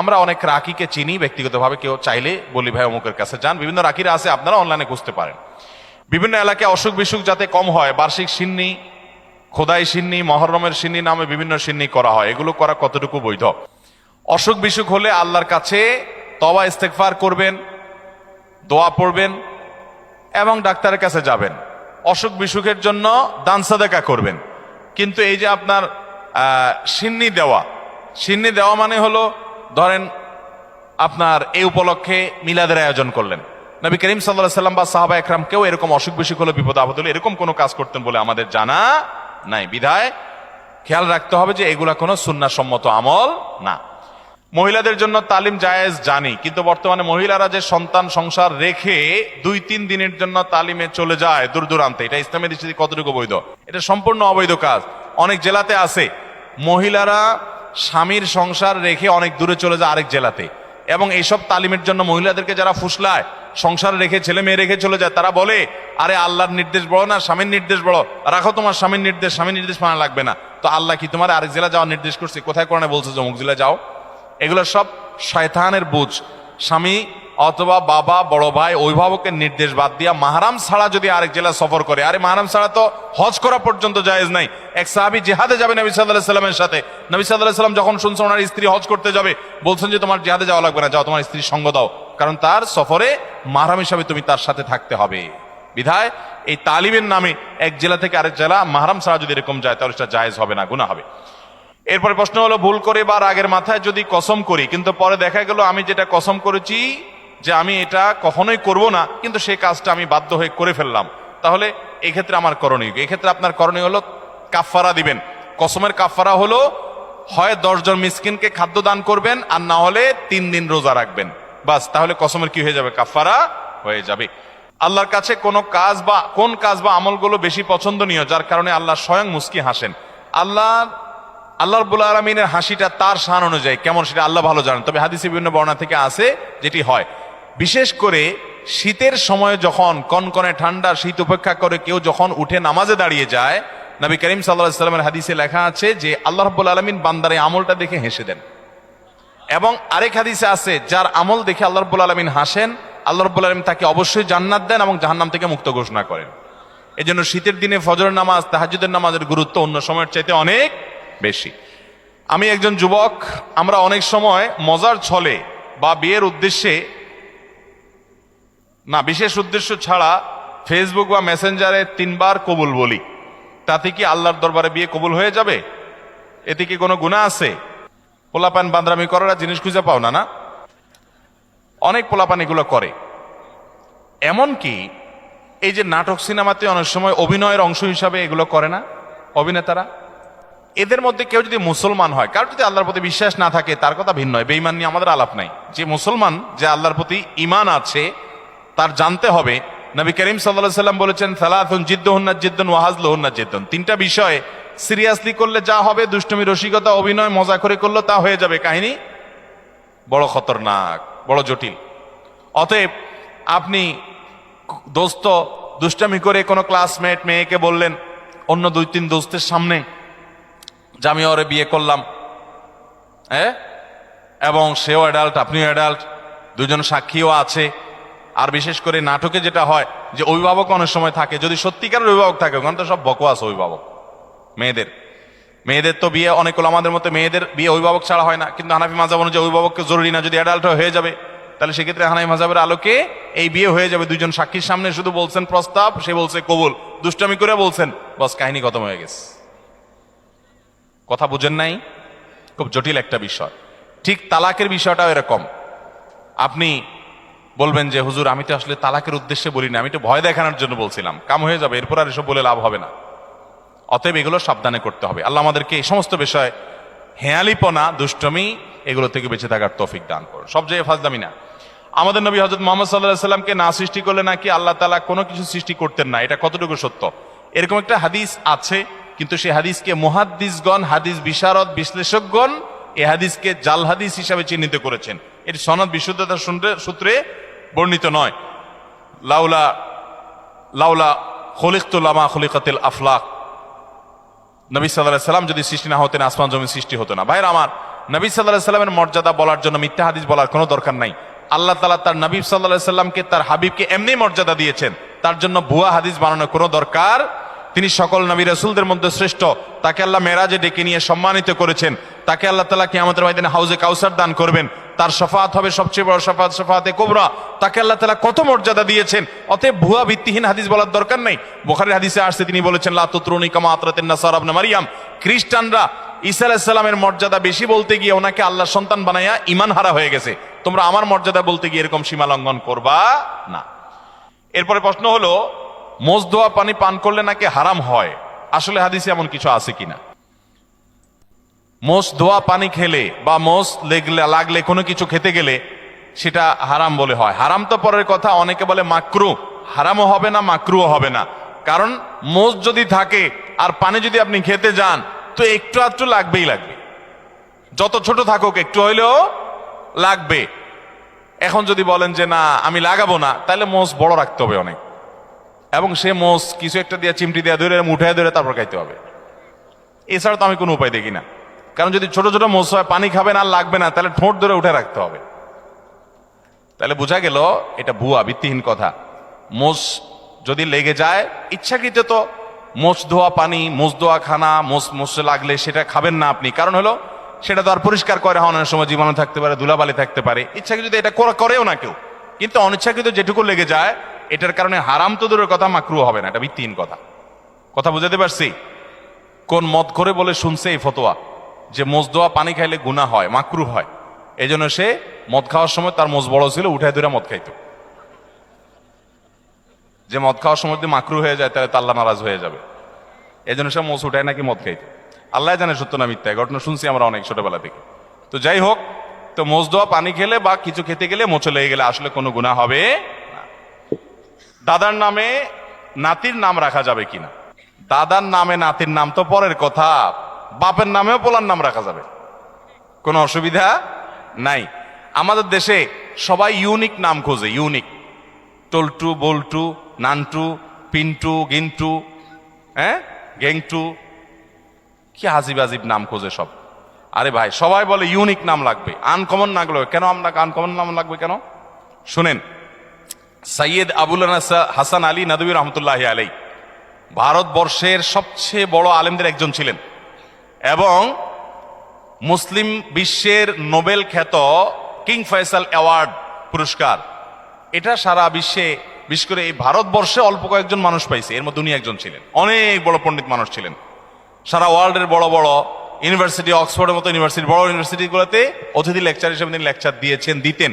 আমরা অনেক রাকিকে চিনি ব্যক্তিগতভাবে, কেউ চাইলে বলি ভাই অমুকের কাছে যান, বিভিন্ন রাকিরা আছে, আপনারা অনলাইনে খুঁজতে পারেন। বিভিন্ন এলাকায় অসুখ বিসুখ যাতে কম হয়, বার্ষিক সিন্নি, খোদাই সিন্নি, মহররমের সিন্নি নামে বিভিন্ন সিন্নি করা হয়, এগুলো করা কতটুকু বৈধ? অসুখ বিসুখ হলে আল্লাহর কাছে তওবা ইস্তেগফার করবেন, দোয়া পড়বেন এবং ডাক্তারের কাছে যাবেন। অসুখ বিসুখের জন্য দান সাদাকা করবেন। কিন্তু এই যে আপনার সিন্নি দেওয়া মানে হলো, ধরেন আপনার এই উপলক্ষে মিলাদের আয়োজন করলেন, নবী করিম সাল্লাল্লাহু আলাইহি ওয়াসাল্লাম বা সাহাবা একরাম কেউ এরকম অসুখ বিসুখ হলে, বিপদ আপদ হলে এরকম কোনো কাজ করতেন বলে আমাদের জানা নাই। বিধায় খেয়াল রাখতে হবে যে এগুলা কোনো সুন্নাহ সম্মত আমল না। মহিলাদের জন্য তালিম জায়েজ জানি, কিন্তু বর্তমানে মহিলারা যে সন্তান সংসার রেখে 2-3 দিনের জন্য তালিমে চলে যায় দূর দূরান্তে, এটা ইসলামের দৃষ্টিতে কতটুকু বৈধ? এটা সম্পূর্ণ অবৈধ কাজ। অনেক জেলাতে আছে মহিলারা স্বামীর সংসার রেখে অনেক দূরে চলে যায় আরেক জেলাতে, এবং এইসব তালিমের জন্য মহিলাদেরকে যারা ফুসলায়, সংসার রেখে ছেলে মেয়ে রেখে চলে যায়, তারা বলে আরে আল্লাহর নির্দেশ বড় না স্বামীর নির্দেশ বড়, রাখো তোমার স্বামীর নির্দেশ মানা লাগবে না। তো আল্লাহ কি তোমার আরেক জেলা যাওয়ার নির্দেশ করছে? কোথায় কোরআনে বলছে যে অমুক জেলা যাও? এগুলো সব শয়তানের বুঝ। স্বামী অথবা বাবা, বড় ভাই, অভিভাবকের নির্দেশ বাদ দিয়া মাহরাম ছাড়া যদি আরেক জেলা সফর করে, আরে মাহরাম ছাড়া তো হজ করা পর্যন্ত জায়েজ নাই। এক সাহাবী জিহাদে যাবে নবী সাল্লাল্লাহু আলাইহি সাল্লামের সাথে, নবী সাল্লাল্লাহু আলাইহি সাল্লাম যখন শুনছেন ওনার স্ত্রী হজ করতে যাবে, বলছেন যে তোমার জিহাদে যাওয়া লাগবে না, যাও তোমার স্ত্রীর সঙ্গ দাও, কারণ তার সফরে মাহরাম হিসাবে তুমি তার সাথে থাকতে হবে। বিধায় এই তালিমের নামে এক জেলা থেকে আরেক জেলা মাহরাম ছাড়া যদি এরকম যায় তাহলে সেটা জায়েজ হবে না, গুনাহ হবে। এরপরে প্রশ্ন হলো, ভুল করে বা রাগের মাথায় যদি কসম করি, কিন্তু পরে দেখা গেল আমি যেটা কসম করেছি যে আমি এটা কখনোই করব না, কিন্তু সেই কাজটা আমি বাধ্য হয়ে করে ফেললাম, তাহলে এই ক্ষেত্রে আমার করণীয়, এই ক্ষেত্রে আপনার করণীয় হলো কাফফারা দিবেন। কসমের কাফফারা হলো হয় 10 জন মিসকিনকে খাদ্য দান করবেন, আর না হলে 3 দিন রোজা রাখবেন, বাস, তাহলে কসমের কি হয়ে যাবে? কাফফারা হয়ে যাবে। আল্লাহর কাছে কোন কাজ বা আমলগুলো বেশি পছন্দনীয় যার কারণে আল্লাহ স্বয়ং মুস্কি হাসেন? আল্লাহ রাব্বুল আলামিনের হাসিটা তার শান অনুযায়ী কেমন সেটা আল্লাহ ভালো জানেন, তবে হাদিসে বিভিন্ন বর্ণনা থেকে আছে যেটি হয়, বিশেষ করে শীতের সময় যখন কনকনে ঠান্ডা শীত উপেক্ষা করে কেউ যখন উঠে নামাজে দাঁড়িয়ে যায়, নবী করিম সাল্লাল্লাহু আলাইহি সাল্লামের হাদিসে লেখা আছে যে আল্লাহ রাব্বুল আলামিন বান্দার এই আমলটা দেখে হেসে দেন। এবং আরেক হাদিসে আছে যার আমল দেখে আল্লাহ রাব্বুল আলামিন হাসেন, আল্লাহ রাব্বুল আলামিন তাকে অবশ্যই জান্নাত দেন এবং জাহান্নাম থেকে মুক্ত ঘোষণা করেন। এজন্য শীতের দিনে ফজরের নামাজ, তাহাজ্জুদের নামাজের গুরুত্ব অন্য সময়ের চাইতে অনেক বেশি। আমি একজন যুবক, আমরা অনেক সময় মজার ছলে বা বিয়ের উদ্দেশ্যে না, বিশেষ উদ্দেশ্য ছাড়া ফেসবুক বা মেসেঞ্জারে 3 বার কবুল বলি, তাতে কি আল্লাহর দরবারে বিয়ে কবুল হয়ে যাবে? এতে কি কোনো গুনাহ আছে? পোলাপান বান্দরামি করার জিনিস খুঁজে পাও না? না, অনেক পোলাপান এগুলো করে। এমনকি এই যে নাটক সিনেমাতে অনেক সময় অভিনয়ের অংশ হিসাবে এগুলো করে না অভিনেতারা, এদের মধ্যে কেউ যদি মুসলমান হয়, কারো যদি আল্লাহর প্রতি বিশ্বাস না থাকে তার কথা ভিন্ন, বেঈমান নিয়ে আমাদের আলাপ নাই। যে মুসলমান, যে আল্লাহর প্রতি ঈমান আছে, তার জানতে হবে নবী করিম সাল্লাল্লাহু আলাইহি সাল্লাম বলেছেন সালাতুন জিদ্দুহুন্না জিদ্দুন ওয়া হাজলুহুন্না জিদ্দুন, 3টা বিষয় সিরিয়াসলি করলে যা হবে, দুষ্টমি, রসিকতা, অভিনয়, মজা করে করলে তা হয়ে যাবে কাহিনী বড় খতরনাক, বড় জটিল। অতএব আপনি দোস্ত দুষ্টামি করে কোনো ক্লাসমেট মেয়েকে বললেন অন্য 2-3 দোস্তের সামনে যে আমি ওরে বিয়ে করলাম, এবং সেও অ্যাডাল্ট, আপনিও অ্যাডাল্ট, 2জন সাক্ষীও আছে। আর বিশেষ করে নাটকে যেটা হয় যে অভিভাবক অনেক সময় থাকে, যদি সত্যিকারের অভিভাবক থাকে, ওখানে তো সব বকওয়াস অভিভাবক। মেয়েদের তো বিয়ে অনেক আমাদের মতো মেয়েদের বিয়ে অভিভাবক ছাড়া হয় না, কিন্তু হানাফি মাযহাব অনুযায়ী অভিভাবককে জরুরি না, যদি অ্যাডাল্ট হয়ে যাবে তাহলে সেক্ষেত্রে হানাফি মাযহাবের আলোকে এই বিয়ে হয়ে যাবে। 2জন সাক্ষীর সামনে শুধু বলছেন প্রস্তাব, সে বলছে কবুল, দুষ্টামি করে বলছেন, বস, কাহিনী খতম হয়ে গেছে। কথা বুঝেন নাই? খুব জটিল একটা বিষয়। ঠিক তালাকের বিষয়টাও এরকম। আপনি বলবেন যে হুজুর আমি তো আসলে তালাকের উদ্দেশ্যে বলি না, আমি তো ভয় দেখানোর জন্য বলছিলাম, কাম হয়ে যাবে, এরপর আর এসব বলে লাভ হবে না। অতএব এগুলো সাবধানে করতে হবে। আল্লাহ আমাদেরকে এই সমস্ত বিষয়, হেয়ালিপনা, দুষ্টমি, এগুলো থেকে বেঁচে থাকার তৌফিক দান করুন, সব জায়গায় ফাজলামি না। আমাদের নবী হযরত মুহাম্মদ সাল্লাল্লাহু আলাইহি সাল্লামকে না সৃষ্টি করলে নাকি আল্লাহ তাআলা কোনো কিছু সৃষ্টি করতেন না, এটা কতটুকু সত্য? এরকম একটা হাদিস আছে, কিন্তু সেই হাদিসকে মুহাদ্দিসগণ, হাদিস বিশারদ, বিশ্লেষকগণ এই হাদিসকে জাল হাদিস হিসাবে চিহ্নিত করেছেন। এর সনদ বিশুদ্ধতার সূত্রে বর্ণিত নয়। লাউলা খলিকতু লামা খলিকাতিল আফলাক, নবী সাল্লাল্লাহু আলাইহি সাল্লাম যদি সৃষ্টি না হতেন আসমান জমিন সৃষ্টি হতো না। ভাইরা আমার, নবী সাল্লাল্লাহু আলাইহি সাল্লামের মর্যাদা বলার জন্য মিথ্যা হাদিস বলার কোনো দরকার নাই। আল্লাহ তাআলা তার নবী সাল্লাল্লাহু আলাইহি সাল্লামকে, তার হাবিবকে এমনি মর্যাদা দিয়েছেন, তার জন্য ভুয়া হাদিস বানানোর কোনো দরকার। তিনি সকল নবী রাসূলদের মধ্যে শ্রেষ্ঠ, তাকে আল্লাহ মেরাজে ডেকে নিয়ে সম্মানিত করেছেন, তাকে আল্লাহ তাআলা কিয়ামতের ময়দানে হাউজে কাউসার দান করবেন, তার শাফাআত হবে সবচেয়ে বড় শাফাআত, শাফাআতে কুবরা, তাকে আল্লাহ তাআলা কত মর্যাদা দিয়েছেন। অতএব ভুয়া ভিত্তিহীন হাদিস বলার দরকার নেই। বুখারীর হাদিসে আসছে, তিনি বলেছেন লা তুতরুনি কামা আতরাতিন নাসারা ইবনে মারইয়াম, খ্রিস্টানরা ঈসা আলাইহিস সালামের মর্যাদা বেশি বলতে গিয়ে ওনাকে আল্লাহর সন্তান বানায়া ঈমান হারা হয়ে গেছে, তোমরা আমার মর্যাদা বলতে গিয়ে এরকম সীমা লঙ্ঘন করবা না। এরপরে প্রশ্ন হলো, মোষ ধোয়া পানি পান করলে নাকি হারাম হয়, আসলে হাদিসে এমন কিছু আছে কিনা? মোষ ধোয়া পানি খেলে বা মোষ লাগলে কোনো কিছু খেতে গেলে সেটা হারাম বলে হয়। হারাম তো পরের কথা, অনেকে বলে মাকরু, হারামও হবে না মাকরুও হবে না। কারণ মোষ যদি থাকে আর পানি যদি আপনি খেতে যান তো একটু আধটু লাগবেই লাগবে, যত ছোট থাকুক একটু হইলেও লাগবে। এখন যদি বলেন যে না আমি লাগাবো না, তাহলে মোষ বড় রাখতে হবে অনেক, এবং সে মোষ কিছু একটা দিয়ে চিমটি দিয়ে ধরে উঠায় ধরে তারপর খাইতে হবে। এছাড়া তো আমি কোনো উপায় দেখি না। কারণ যদি ছোট ছোট মোষ হয়, পানি খাবে না আর লাগবে না, তাহলে ঠোঁট ধরে উঠে রাখতে হবে। তাহলে বোঝা গেল এটা ভুয়া, ভিত্তিহীন কথা। মোষ যদি লেগে যায় ইচ্ছাকৃত, তো মোষ ধোয়া পানি, মোষ ধোয়া খানা, মোষে লাগলে সেটা খাবেন না আপনি। কারণ হলো সেটা তো আর পরিষ্কার করে অনেক সময় জীবাণু থাকতে পারে, ধুলাবালি থাকতে পারে। ইচ্ছাকৃত যদি এটা করেও না কেউ, কিন্তু অনিচ্ছাকৃত যেটুকু লেগে যায় এটার কারণে হারাম তো দূরের কথা, মাকরুহ হবে না। এটা ভিত্তিহীন কথা। কথা বুঝাতে পারছি? কোন মত করে বলে শুনছে এই ফতোয়া যে মোষ ধোয়া পানি খাইলে গুনাহ হয়, মাকরুহ হয়। এই জন্য সে মদ খাওয়ার সময় তার মোষ বড় ছিল, উঠায় ধরে মদ খাইতো। যে মদ খাওয়ার সময় যদি মাকরুহ হয়ে যায় তাহলে তো আল্লাহ নারাজ হয়ে যাবে। এই জন্য সে মোষ উঠায় নাকি মদ খাইতো। আল্লাহ জানে সত্য না মিথ্যা, ঘটনা শুনছি আমরা অনেক ছোটবেলা থেকে। তো যাই হোক, তো মোষ ধোয়া পানি খেলে বা কিছু খেতে গেলে, মোচে লেগে গেলে আসলে কোনো গুনাহ হবে না। দাদার নামে নাতির নাম রাখা যাবে কিনা? দাদার নামে নাতির নাম তো পরের কথা, বাপের নামেও পোলার নাম রাখা যাবে, কোনো অসুবিধা নাই। আমাদের দেশে সবাই ইউনিক নাম খোঁজে, ইউনিক। টল্টু, বল্টু, নান্টু, পিন্টু, গিন্টু, গেংটু, কি আজিব আজিব নাম খোঁজে সব। আরে ভাই, সবাই বলে ইউনিক নাম লাগবে, আনকমন না লাগবে কেন? আমরা আনকমন নাম লাগবে কেন? শুনেন, সৈয়দ আবুল হাসান আলী নদভী রহমতুল্লাহ আলাই ভারতবর্ষের সবচেয়ে বড় আলেমদের একজন ছিলেন এবং মুসলিম বিশ্বের নোবেল খ্যাত কিং ফয়সাল অ্যাওয়ার্ড পুরস্কার, এটা সারা বিশ্বে, বিশেষ করে এই ভারতবর্ষে অল্প কয়েকজন মানুষ পাইছে, এর মধ্যে উনি একজন ছিলেন। অনেক বড় পণ্ডিত মানুষ ছিলেন। সারা ওয়ার্ল্ডের বড় বড় ইউনিভার্সিটি, অক্সফোর্ডের মতো ইউনিভার্সিটি, বড় ইউনিভার্সিটিগুলোতে অতিথি লেকচার হিসেবে তিনি লেকচার দিতেন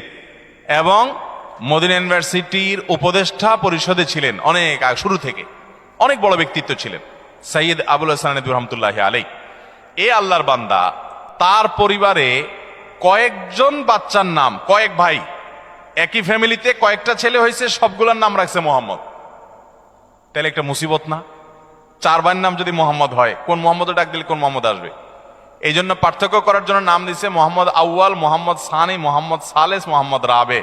এবং মদিনা ইউনিভার্সিটির উপদেষ্টা পরিষদে ছিলেন অনেক শুরু থেকে। অনেক বড় ব্যক্তিত্ব ছিলেন সৈয়দ আবুল হাসান নদভী রহমতুল্লাহ আলাই। এ আল্লাহর বান্দা, তার পরিবারে কয়েকজন বাচ্চার নাম, কয়েক ভাই, একই ফ্যামিলিতে কয়েকটা ছেলে হয়েছে, সবগুলোর নাম রাখছে মোহাম্মদ। তাহলে একটা মুসিবত না? 4 ভাইয়ের নাম যদি মোহাম্মদ হয়, কোন মোহাম্মদ ডাক দিলে কোন মোহাম্মদ আসবে? এই জন্য পার্থক্য করার জন্য নাম দিচ্ছে মোহাম্মদ আউয়াল, মোহাম্মদ সানি, মোহাম্মদ সালেস, মোহাম্মদ রাবে।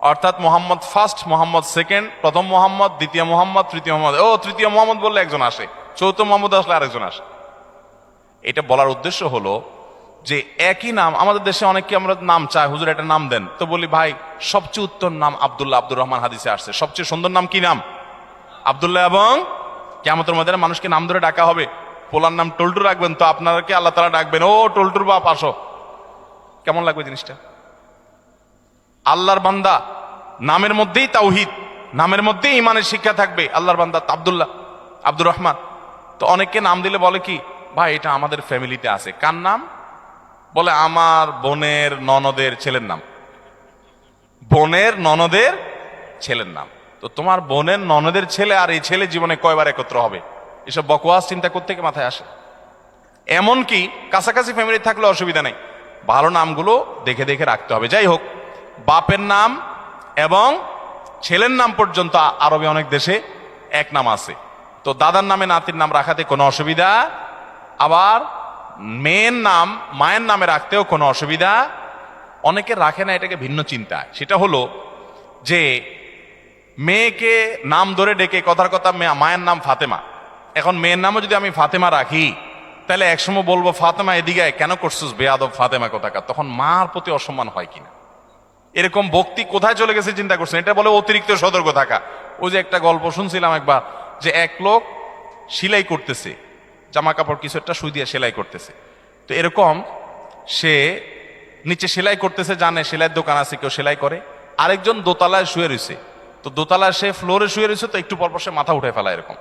অর্থাৎ মোহাম্মদ ফার্স্ট, মোহাম্মদ সেকেন্ড, প্রথম মোহাম্মদ, দ্বিতীয় মোহাম্মদ, তৃতীয় মোহাম্মদ। তৃতীয় মোহাম্মদ বললে একজন আসে, চৌথ মোহাম্মদ আসলে আরেকজন আসে। এটা বলার উদ্দেশ্য হলো যে একই নাম আমাদের দেশে অনেককে আমরা নাম চাই, হুজুর একটা নাম দেন, তো বলি ভাই সবচেয়ে উত্তম নাম আব্দুল্লাহ, আব্দুর রহমান হাদিসে আসছে। সবচেয়ে সুন্দর নাম কি নাম? আব্দুল্লাহ। এবং কিয়ামতের ময়দানে মানুষকে নাম ধরে ডাকা হবে। পোলার নাম টল্টু রাখবেন তো আপনাকে আল্লাহ তাআলা ডাকবেন, ও টল্টুর বাপ আসো। কেমন লাগবে জিনিসটা? আল্লাহর বান্দা, নামের মধ্যেই তাওহীদ, নামের মধ্যেই ইমানের শিক্ষা থাকবে। আল্লাহর বান্দা আব্দুল্লাহ, আব্দুর রহমান। তো অনেককে নাম দিলে বলে কি, ভাই এটা আমাদের ফ্যামিলিতে আছে। কার নাম? বলে আমার বোনের ননদের ছেলের নাম। বোনের ননদের ছেলের নাম। তো তোমার বোনের ননদের ছেলে আর এই ছেলে জীবনে কয়বার একত্র হবে? এসব বকওয়াস চিন্তা করতে মাথায় আসে। এমনকি কাছাকাছি ফ্যামিলি থাকলে অসুবিধা নেই, ভালো নামগুলো দেখে দেখে রাখতে হবে। যাই হোক, বাপের নাম এবং ছেলের নাম পর্যন্ত আরবে অনেক দেশে এক নাম আছে। তো দাদার নামে নাতির নাম রাখাতে কোনো অসুবিধা, আবার মেয়ের নাম মায়ের নামে রাখতেও কোনো অসুবিধা। অনেকে রাখে না, এটাকে ভিন্ন চিন্তা। সেটা হলো যে মেয়েকে নাম ধরে ডেকে, কথার কথা মায়ের নাম ফাতেমা, এখন মেয়ের নামও যদি আমি ফাতেমা রাখি তাহলে একসময় বলবো ফাতেমা এদিকে কেন করছিস বেয়াদব ফাতেমা কোথাকার, তখন মার প্রতি অসম্মান হয় কিনা। এরকম ভক্তি কোথায় চলে গেছে চিন্তা করছেন? এটা বলে অতিরিক্ত সতর্ক থাকা। ওই যে একটা গল্প শুনছিলাম একবার, যে এক লোক সেলাই করতেছে, জামা কাপড় কিছু একটা সুই দিয়ে সেলাই করতেছে। তো এরকম সে নিচে সেলাই করতেছে, জানে সেলাইয়ের দোকান আছে, কেউ সেলাই করে। আরেকজন দোতলায় শুয়ে রয়েছে, তো দোতলায় সে ফ্লোরে শুয়ে রয়েছে, তো একটু পরপর সে মাথা উঠে ফেলা এরকম।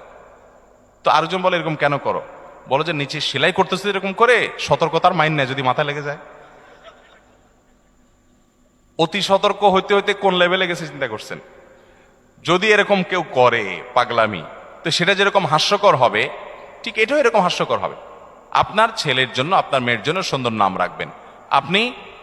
তো আরেকজন বলে এরকম কেন করো? বলো যে নিচে সেলাই করতেছে এরকম করে, সতর্কতার মাইন নেই, যদি মাথা লেগে যায়। অতি সতর্ক হইতে হইতে কোন লেভেলে গেছে চিন্তা করছেন? যদি এরকম কেউ করে পাগলামি, তো সেটা যেরকম হাস্যকর হবে, ঠিক এটাও এরকম হাস্যকর হবে। আপনার ছেলের জন্য, আপনার মেয়ের জন্য সুন্দর নাম রাখবেন। আপনি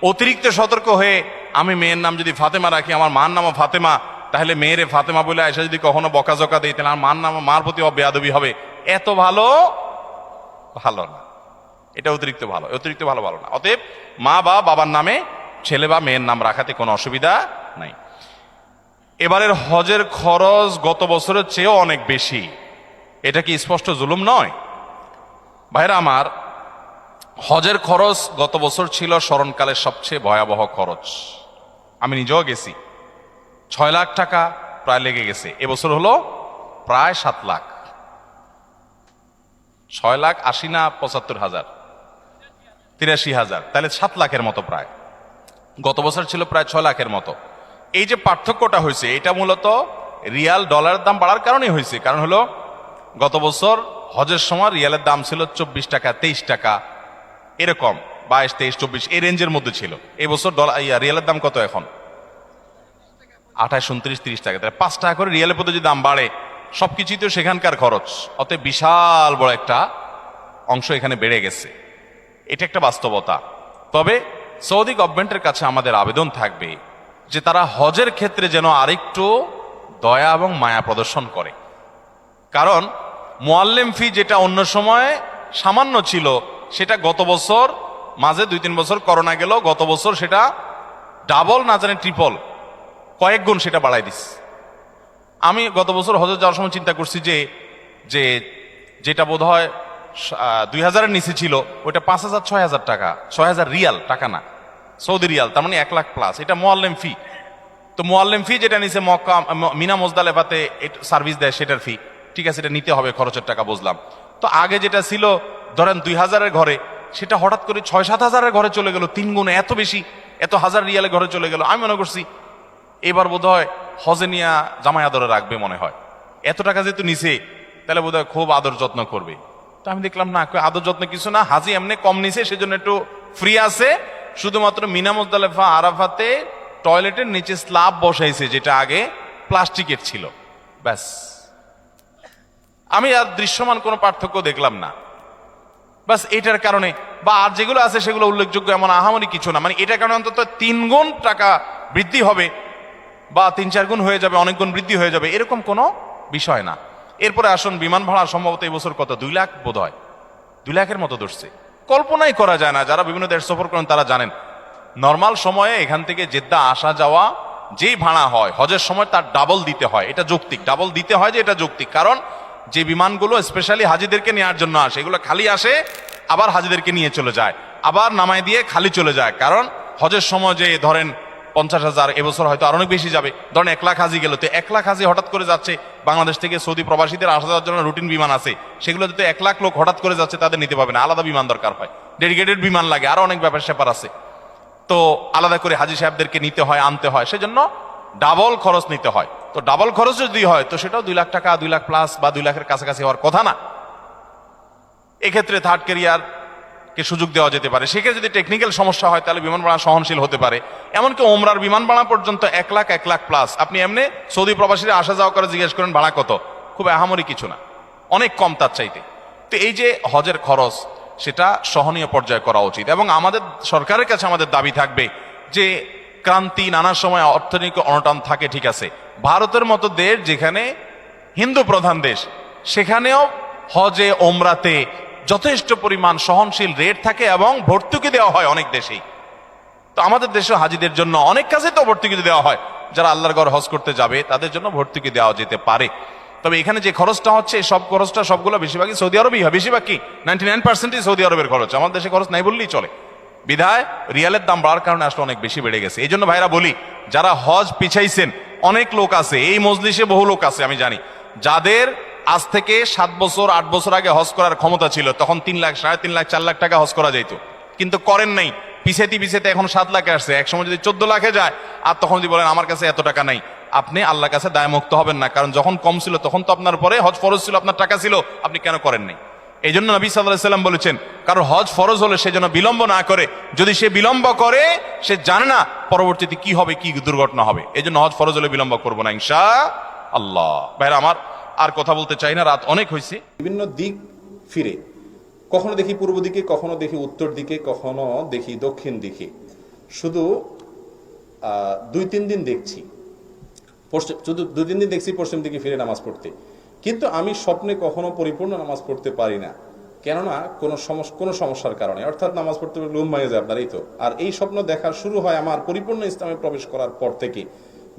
অতিরিক্ত সতর্ক হয়ে আমি মেয়ের নাম যদি ফাতেমা রাখি, আমার মার নামও ফাতেমা, তাহলে মেয়েরে ফাতেমা বলে আয়সা যদি কখনো বকাঝকা দিই, তাহলে আমার মার নাম, মার প্রতি বেয়াদবি হবে। এত ভালো ভালো না, এটা অতিরিক্ত ভালো, অতিরিক্ত ভালো ভালো না। অতএব মা বা বাবার নামে ছেলে বা মেয়ের নাম রাখাতে কোনো অসুবিধা নাই। এবারের হজের খরচ গত বছরের চেয়েও অনেক বেশি, এটা কি স্পষ্ট জুলুম নয়? ভাইরা আমার, হজের খরচ গত বছর ছিল স্মরণকালের সবচেয়ে ভয়াবহ খরচ। আমি নিজেও গেছি। 6 লাখ টাকা প্রায় লেগে গেছে। এবছর হলো প্রায় 7 লাখ। 6 লাখ 80 না 75,000, 83,000, তাহলে 7 লাখের মতো প্রায়। গত বছর ছিল প্রায় 6 লাখের মতো। এই যে পার্থক্যটা হয়েছে, এটা মূলত রিয়াল ডলারের দাম বাড়ার কারণেই হয়েছে। কারণ হলো গত বছর হজের সময় রিয়ালের দাম ছিল 24 টাকা, 23 টাকা, এরকম 22, 23, 24 এই রেঞ্জের মধ্যে ছিল। এই বছর রিয়ালের দাম কত এখন? 28, 29, 30 টাকা। তাহলে 5 টাকা করে রিয়ালের প্রতি যদি দাম বাড়ে, সবকিছুই তো সেখানকার খরচ, অতএব বিশাল বড় একটা অংশ এখানে বেড়ে গেছে। এটা একটা বাস্তবতা। তবে সৌদি গভর্নমেন্টের কাছে আমাদের আবেদন থাকবে যে তারা হজের ক্ষেত্রে যেন আরেকটু দয়া এবং মায়া প্রদর্শন করে। কারণ মুআল্লিম ফি যেটা অন্য সময় সামান্য ছিল, সেটা গত বছর মাঝে 2-3 বছর করোনা গেল, গত বছর সেটা ডাবল না জানে ট্রিপল, কয়েক গুণ সেটা বাড়াই দিস। আমি গত বছর হজে যাওয়ার সময় চিন্তা করছি যে যেটা বোধ হয় 2,000-এর নিচে ছিল, ওইটা 5,000, 6,000 টাকা, 6,000 রিয়াল, টাকা না, সৌদি রিয়াল, তার মানে 1 লাখ প্লাস। এটা মুআল্লিম ফি। তো মুআল্লিম ফি যেটা নিচে মক্কা মিনা মুজদালেফাতে সার্ভিস দেয়, সেটার ফি, ঠিক আছে, এটা নিতে হবে, খরচের টাকা বুঝলাম। তো আগে যেটা ছিল ধরেন 2,000-এর ঘরে, সেটা হঠাৎ করে 6-7,000-এর ঘরে চলে গেল, 3 গুণ, এত বেশি, এত হাজার রিয়ালের ঘরে চলে গেল। আমি মনে করছি এবার বোধ হয় হজে নিয়া জামাই আদরে রাখবে মনে হয়, এত টাকা যেহেতু নিছে, তাহলে বোধ হয় খুব আদর যত্ন করবে। তো আমি দেখলাম না, আদর যত্ন কিছু না, হাজি এমনি কম নিছে, সেজন্য একটু ফ্রি আছে। শুধুমাত্র মিনা মুজদালেফা আরাফাতে টয়লেটের নিচে স্ল্যাব বসাইছে, যেটা আগে প্লাস্টিকের ছিল, ব্যাস। আমি আর দৃশ্যমান কোনো পার্থক্য দেখলাম না, বাস। এটার কারণে বা আর যেগুলো আছে সেগুলো উল্লেখযোগ্য এমন আহামরি কিছু না, মানে এটার কারণে অন্তত 3 গুণ টাকা বৃদ্ধি হবে বা 3-4 গুণ হয়ে যাবে, অনেক গুণ বৃদ্ধি হয়ে যাবে, এরকম কোনো বিষয় না। এরপরে আসুন, বিমান ভাড়া সম্ভবত এই বছর কত, 2 লাখ বোধ হয়, 2 লাখের মতো ধরছে। কল্পনাই করা যায় না, যারা বিভিন্ন দেশ সফর করেন তারা জানেন। নর্মাল সময়ে এখান থেকে জেদ্দা আসা যাওয়া যেই ভাড়া হয়, হজের সময় তার ডাবল দিতে হয়। এটা যৌক্তিক, ডাবল দিতে হয় যে এটা যৌক্তিক। কারণ যে বিমানগুলো স্পেশালি হাজিদেরকে নেওয়ার জন্য আসে, এগুলো খালি আসে, আবার হাজিদেরকে নিয়ে চলে যায়, আবার নামায় দিয়ে খালি চলে যায়। কারণ হজের সময় যে ধরেন 50,000, এবছর হয়তো আর অনেক বেশি যাবে, ধরেন 1 লাখ হাজি গেল, তো 1 লাখ হাজি হঠাৎ করে যাচ্ছে বাংলাদেশ থেকে, সৌদি প্রবাসীদের আসা যাওয়ার জন্য রুটিন বিমান আছে, সেগুলো যদি 1 লাখ লোক হঠাৎ করে যাচ্ছে, তাদের নিতে পারবে না, আলাদা বিমান দরকার হয়, ডেডিকেটেড বিমান লাগে, আরো অনেক ব্যাপার স্যাপার আছে। তো আলাদা করে হাজি সাহেবদেরকে নিতে হয়, আনতে হয়, সেজন্য ডাবল খরচ নিতে হয়। তো ডাবল খরচ যদি হয়, তো সেটাও 2 লাখ টাকা, 2 লাখ প্লাস বা 2 লাখের কাছাকাছি হওয়ার কথা না। এক্ষেত্রে থার্ড ক্যারিয়ার কে সুযোগ দেওয়া যেতে পারে। সেক্ষেত্রে যদি টেকনিক্যাল সমস্যা হয়, তাহলে বিমান ভাড়া সহনশীল হতে পারে। এমনকি ওমরার বিমান ভাড়া পর্যন্ত 1 লাখ, 1 লাখ প্লাস। আপনি এমনি সৌদি প্রবাসীরা আসা যাওয়া করে জিজ্ঞেস করেন ভাড়া কত, খুব আহামরি কিছু না, অনেক কম তার চাইতে। তো এই যে হজের খরচ, সেটা সহনীয় পর্যায়ে করা উচিত। এবং আমাদের সরকারের কাছে আমাদের দাবি থাকবে যে ক্রান্তি, নানা সময় অর্থনৈতিক অনটন থাকে, ঠিক আছে, ভারতের মতো দেশ যেখানে হিন্দু প্রধান দেশ, সেখানেও হজে ওমরাতে যথেষ্ট পরিমাণ সহনশীল রেট থাকে এবং ভর্তুকি দেওয়া হয় অনেক দেশেই। তো আমাদের দেশে হাজিদের জন্য অনেক কাজে তো ভর্তুকি দেওয়া হয়, যারা আল্লাহর ঘর হজ করতে যাবে তাদের জন্য ভর্তুকি দেওয়া যেতে পারে। তবে এখানে যে খরচটা হচ্ছে, সব খরচটা সবগুলো বেশিরভাগই সৌদি আরবই হয়, বেশিরভাগ কি 99%ই সৌদি আরবের খরচ, আমাদের দেশে খরচ নাই বললেই চলে। বিধায় রিয়ালের দাম বাড়ার কারণে আসলে অনেক বেশি বেড়ে গেছে। এই জন্য ভাইরা বলি, যারা হজ পিছাইছেন, অনেক লোক আছে এই মজলিসে, বহু লোক আছে আমি জানি, যাদের আজ থেকে 7 বছর 8 বছর আগে হজ করার ক্ষমতা ছিল, তখন 3 লাখ, 3.5 লাখ, 4 লাখ টাকা হজ করা যেত, কিন্তু করেন নাই, পিছাইতে এখন 7 লাখে আসছে। একসময় যদি 14 লাখে যায়, আর তখন যদি বলেন আমার কাছে এত টাকা নাই, আপনি আল্লাহর কাছে দায়মুক্ত হবেন না। কারণ যখন কম ছিল তখন তো আপনার পরে হজ ফরজ ছিল, আপনার টাকা ছিল, আপনি কেন করেন নাই? এই জন্য নবী সাল্লাল্লাহু আলাইহি সাল্লাম বলেছেন, কারণ হজ ফরজ হলে সে যেন বিলম্ব না করে। যদি সে বিলম্ব করে, সে জানে না পরবর্তীতে কি হবে, কি দুর্ঘটনা হবে। এই জন্য হজ ফরজ হলে বিলম্ব করবো না, ইনশাআল্লাহ। ভাইরা আমার, আর কথা বলতে চাই না, রাত অনেক হয়েছে। বিভিন্ন দিক ফিরে, কখনো দেখি পূর্ব দিকে, কখনো দেখি উত্তর দিকে, কখনো দেখি দক্ষিণ দিকে। শুধু 2-3 দিন দেখছি শুধু 2-3 দিন দেখছি পশ্চিম দিকে ফিরে নামাজ পড়তে, কিন্তু আমি স্বপ্নে কখনো পরিপূর্ণ নামাজ পড়তে পারি না, কেননা কোনো সমস্যার কারণে। অর্থাৎ নামাজ পড়তে পারলে ঘুম ভেঙে যায় আপনার, এই তো। আর এই স্বপ্ন দেখা শুরু হয় আমার পরিপূর্ণ ইসলামে প্রবেশ করার পর থেকে।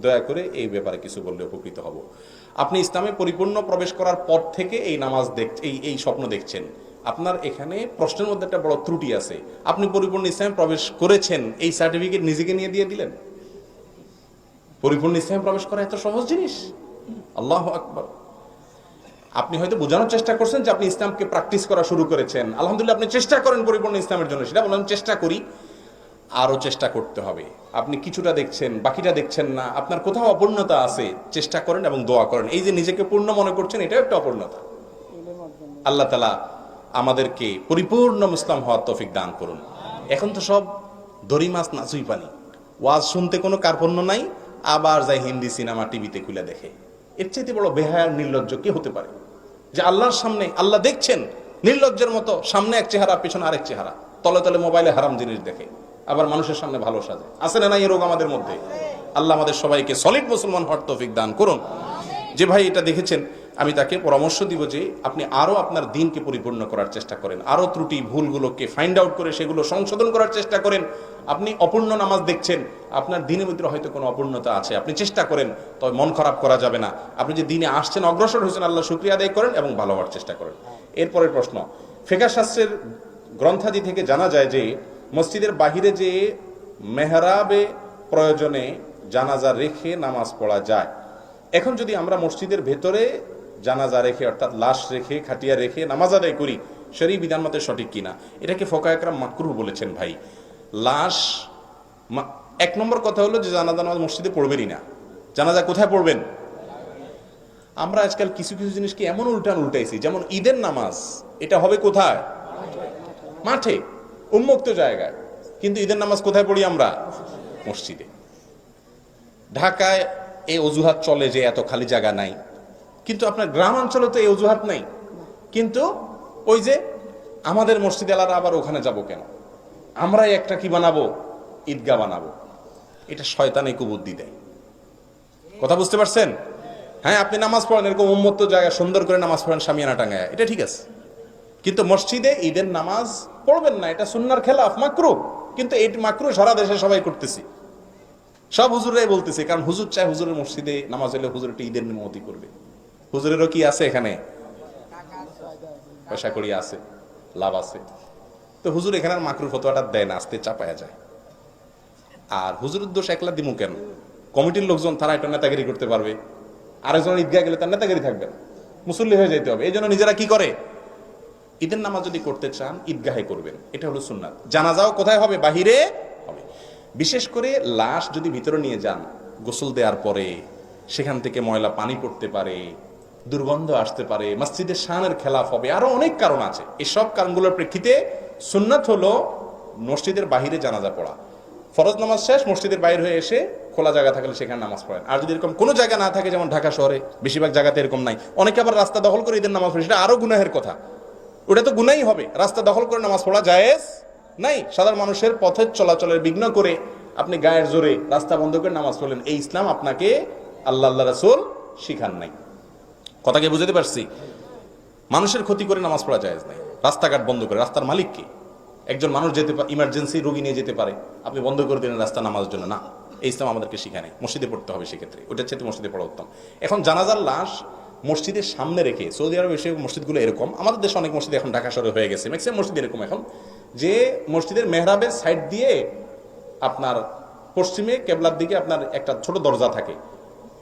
দয়া করে এই ব্যাপারে কিছু বললে উপকৃত হব। আপনি ইসলামে পরিপূর্ণ প্রবেশ করার পর থেকে এই নামাজ এই স্বপ্ন দেখছেন, আপনার এখানে প্রশ্নের মধ্যে একটা বড় ত্রুটি আছে। আপনি পরিপূর্ণ ইসলামে প্রবেশ করেছেন, এই সার্টিফিকেট নিজেকে নিয়ে দিয়ে দিলেন? পরিপূর্ণ ইসলামে প্রবেশ করা এত সহজ জিনিস? আল্লাহু আকবার। আপনি হয়তো বোঝানোর চেষ্টা করছেন যে আপনি ইসলামকে প্র্যাকটিস করা শুরু করেছেন, আলহামদুলিল্লাহ, আপনি চেষ্টা করেন পরিপূর্ণ ইসলামের জন্য, সেটা বললাম চেষ্টা করি, আরো চেষ্টা করতে হবে। আপনি কিছুটা দেখছেন, বাকিটা দেখছেন না, আপনার কোথাও অপূর্ণতা আছে, চেষ্টা করেন এবং দোয়া করেন। এই যে নিজেকে পূর্ণ মনে করছেন, এটাও একটা অপূর্ণতা। আল্লাহ তাআলা আমাদেরকে পরিপূর্ণ মুসলিম হওয়ার তৌফিক দান করুন। এখন তো সব দড়ি মাছ নাচুই পানি, ওয়াজ শুনতে কোনো কার্পণ্য নাই, আবার যায় হিন্দি সিনেমা টিভিতে খুলে দেখে। এর চাইতে বড় বেহায়ার নির্লজ্জ কে হতে পারে? যে আল্লাহর সামনে, আল্লাহ দেখছেন, নির্লজ্জের মতো সামনে এক চেহারা, পেছনে আরেক চেহারা, তলে তলে মোবাইলে হারাম জিনিস দেখে, আবার মানুষের সামনে ভালো সাজে। আছে না নাই এই রোগ আমাদের মধ্যে? আল্লাহ আমাদের সবাইকে সলিড মুসলমান হওয়ার তৌফিক দান করুন। যে ভাই এটা দেখেছেন, আমি তাকে পরামর্শ দিব যে আপনি আরো আপনার দিনকে পরিপূর্ণ করার চেষ্টা করেন, আরো ত্রুটি ভুলগুলোকে ফাইন্ড আউট করে সেগুলো সংশোধন করার চেষ্টা করেন। আপনি অপূর্ণ নামাজ দেখছেন, আপনার দিনের ভিতরে হয়তো কোনো অপূর্ণতা আছে, আপনি চেষ্টা করেন, তবে মন খারাপ করা যাবে না। আপনি যে দিনে আসছেন, অগ্রসর হয়েছেন, আল্লাহ শুকরিয়া আদায় করেন এবং ভালো হওয়ার চেষ্টা করেন। এরপরের প্রশ্ন, ফিকহ শাস্ত্রের গ্রন্থাদি থেকে জানা যায় যে মসজিদের বাহিরে যে মেহরাবে প্রয়োজনে জানাজা রেখে নামাজ পড়া যায়। এখন যদি আমরা মসজিদের ভেতরে জানাজা রেখে, অর্থাৎ লাশ রেখে, খাটিয়া রেখে নামাজ আদায় করি, শরীয়ত বিধান মতে সঠিক কিনা? এটাকে ফুকাহা একরাম মাকরুহ বলেছেন। ভাই, লাশ, এক নম্বর কথা হলো যে জানাজা নামাজ মসজিদে পড়বেনই না। জানাজা কোথায় পড়বেন? আমরা আজকাল কিছু কিছু জিনিসকে এমন উল্টাইছি, যেমন ঈদের নামাজ, এটা হবে কোথায়? মাঠে, উন্মুক্ত জায়গায়। কিন্তু ঈদের নামাজ কোথায় পড়ি আমরা? মসজিদে। ঢাকায় এই অজুহাত চলে যে এত খালি জায়গা নাই, কিন্তু আপনার গ্রাম অঞ্চলে তো এই অজুহাত নাই। কিন্তু ওই যে আমাদের মসজিদ এলারা আবার ওখানে যাব কেন? আমরাই একটা কি বানাবো? ঈদগাহ বানাবো। এটা শয়তানে কুবুদ্ধি দেয়। কথা বুঝতে পারছেন? হ্যাঁ, আপনি নামাজ পড়েন এরকম উন্মুক্ত জায়গায়, সুন্দর করে নামাজ পড়েন শামিয়ানা টাঙ্গায়, এটা ঠিক আছে। কিন্তু মসজিদে ঈদের নামাজ পড়বেন না, এটা সুন্নাহর খেলাফ, মাকরুহ। কিন্তু এই মাকরুহ সারা দেশে সবাই করতেছি, সব হুজুরাই বলতেছে, কারণ হুজুর চায় হুজুরের মসজিদে নামাজ হলে হুজুর একটা ঈদের নিমতি করবে। হুজুরেরও কি আছে এখানে? পয়সা করি আছে, লাভ আছে। তো হুজুর এখানে মাকরুহ ফতোয়াটা দেয় না, আস্তে চাপায়া যায়। আর হুজুরের দোষ একলা দিমু কেন? কমিটির লোকজন তারা এটা নেতাগিরি করতে পারবে, আরেকজন ঈদগাহ গেলে তার নেতাগিরি থাকবে না, মুসল্লি হয়ে যাইতে হবে। এই জন্য নিজেরা কি করে? ঈদের নামাজ যদি করতে চান ঈদগাহে করবেন, এটা হলো সুন্নাত। জানাজাও কোথায় হবে? বাহিরে হবে। বিশেষ করে লাশ যদি ভিতরে নিয়ে যান, গোসল দেওয়ার পরে সেখান থেকে ময়লা পানি পড়তে পারে, দুর্গন্ধ আসতে পারে, মসজিদের শানের খেলাফ হবে, আরো অনেক কারণ আছে। এসব কারণগুলোর প্রেক্ষিতে সুন্নাত হলো মসজিদের বাহিরে জানাজা পড়া। ফরজ নামাজ শেষ, মসজিদের বাইরে হয়ে এসে খোলা জায়গা থাকলে সেখানে নামাজ পড়েন। আর যদি এরকম কোনো জায়গা না থাকে, যেমন ঢাকা শহরে বেশিরভাগ জায়গাতে এরকম নাই, অনেকে আবার রাস্তা দখল করে ঈদের নামাজ পড়ে, সেটা আরো গুনাহের কথা। ওটা তো গুনাই হবে, রাস্তা দখল করে নামাজ পড়া জায়েজ নাই। সাধারণ মানুষের পথের চলাচলের বিঘ্ন করে আপনি গায়ের জোরে রাস্তা বন্ধ করে নামাজ পড়লেন, এই ইসলাম আপনাকে আল্লাহ রাসূল শিখান নাই। কথাকে বুঝতে পারছি? মানুষের ক্ষতি করে নামাজ পড়া জায়েজ নাই। রাস্তাঘাট বন্ধ করে, রাস্তার মালিক কে? একজন মানুষ যেতে পারে, ইমার্জেন্সি রোগী নিয়ে যেতে পারে, আপনি বন্ধ করে দিলেন রাস্তা নামাজের জন্য, না, এই ইসলাম আমাদেরকে শিখায় নাই। মসজিদে পড়তে হবে, সেক্ষেত্রে ওটার চাইতে মসজিদে পড়া উত্তম। এখন জানাজার লাশ মসজিদের সামনে রেখে, সৌদি আরব এসে মসজিদগুলো এরকম, আমাদের দেশে অনেক মসজিদ এখন ঢাকা শহরে হয়ে গেছে, ম্যাক্সিমাম মসজিদ এরকম এখন, যে মসজিদের মেহরাবের সাইড দিয়ে আপনার পশ্চিমে কেবলার দিকে আপনার একটা ছোট দরজা থাকে,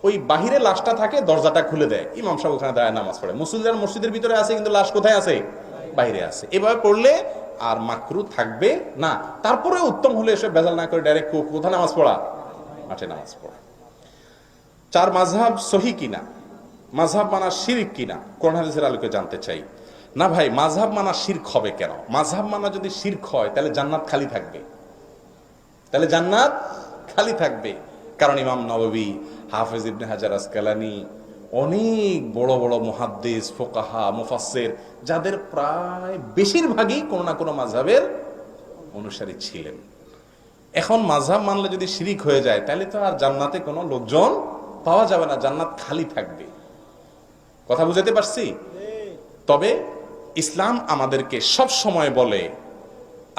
ওই বাহিরে লাশটা থাকে, দরজাটা খুলে দেয়, ইমাম সাহেব ওখানে দাঁড়ায় নামাজ পড়ে। মুসলিমরা মসজিদের ভিতরে আছে, কিন্তু লাশ কোথায় আছে? বাইরে আছে। এভাবে পড়লে আর মাকরুহ থাকবে না। তারপরে উত্তম হলে এসব বেজাল না করে ডাইরেক্ট কোথায় নামাজ পড়া? মাঠে নামাজ পড়া। 4, মাযহাব সহি কিনা, মাযহাব মানা শিরক কিনা, কোরআন হাদিসের আলোকে জানতে চাই। না ভাই, মাযহাব মানা শিরক হবে কেন? মাযহাব মানা যদি শিরক হয়, তাহলে জান্নাত খালি থাকবে, তাহলে জান্নাত খালি থাকবে। কারণ ইমাম নববী, হাফেজ ইবনে হাজার আসকালানি, অনেক বড় বড় মুহাদ্দিস, ফুকাহা, মুফাসসির, যাদের প্রায় বেশিরভাগই কোনো না কোনো মাযহাবের অনুসারী ছিলেন। এখন মাযহাব মানলে যদি শিরিক হয়ে যায়, তাহলে তো আর জান্নাতে কোনো লোকজন পাওয়া যাবে না, জান্নাত খালি থাকবে। কথা বুঝাতে পারছি? তবে ইসলাম আমাদেরকে সব সময় বলে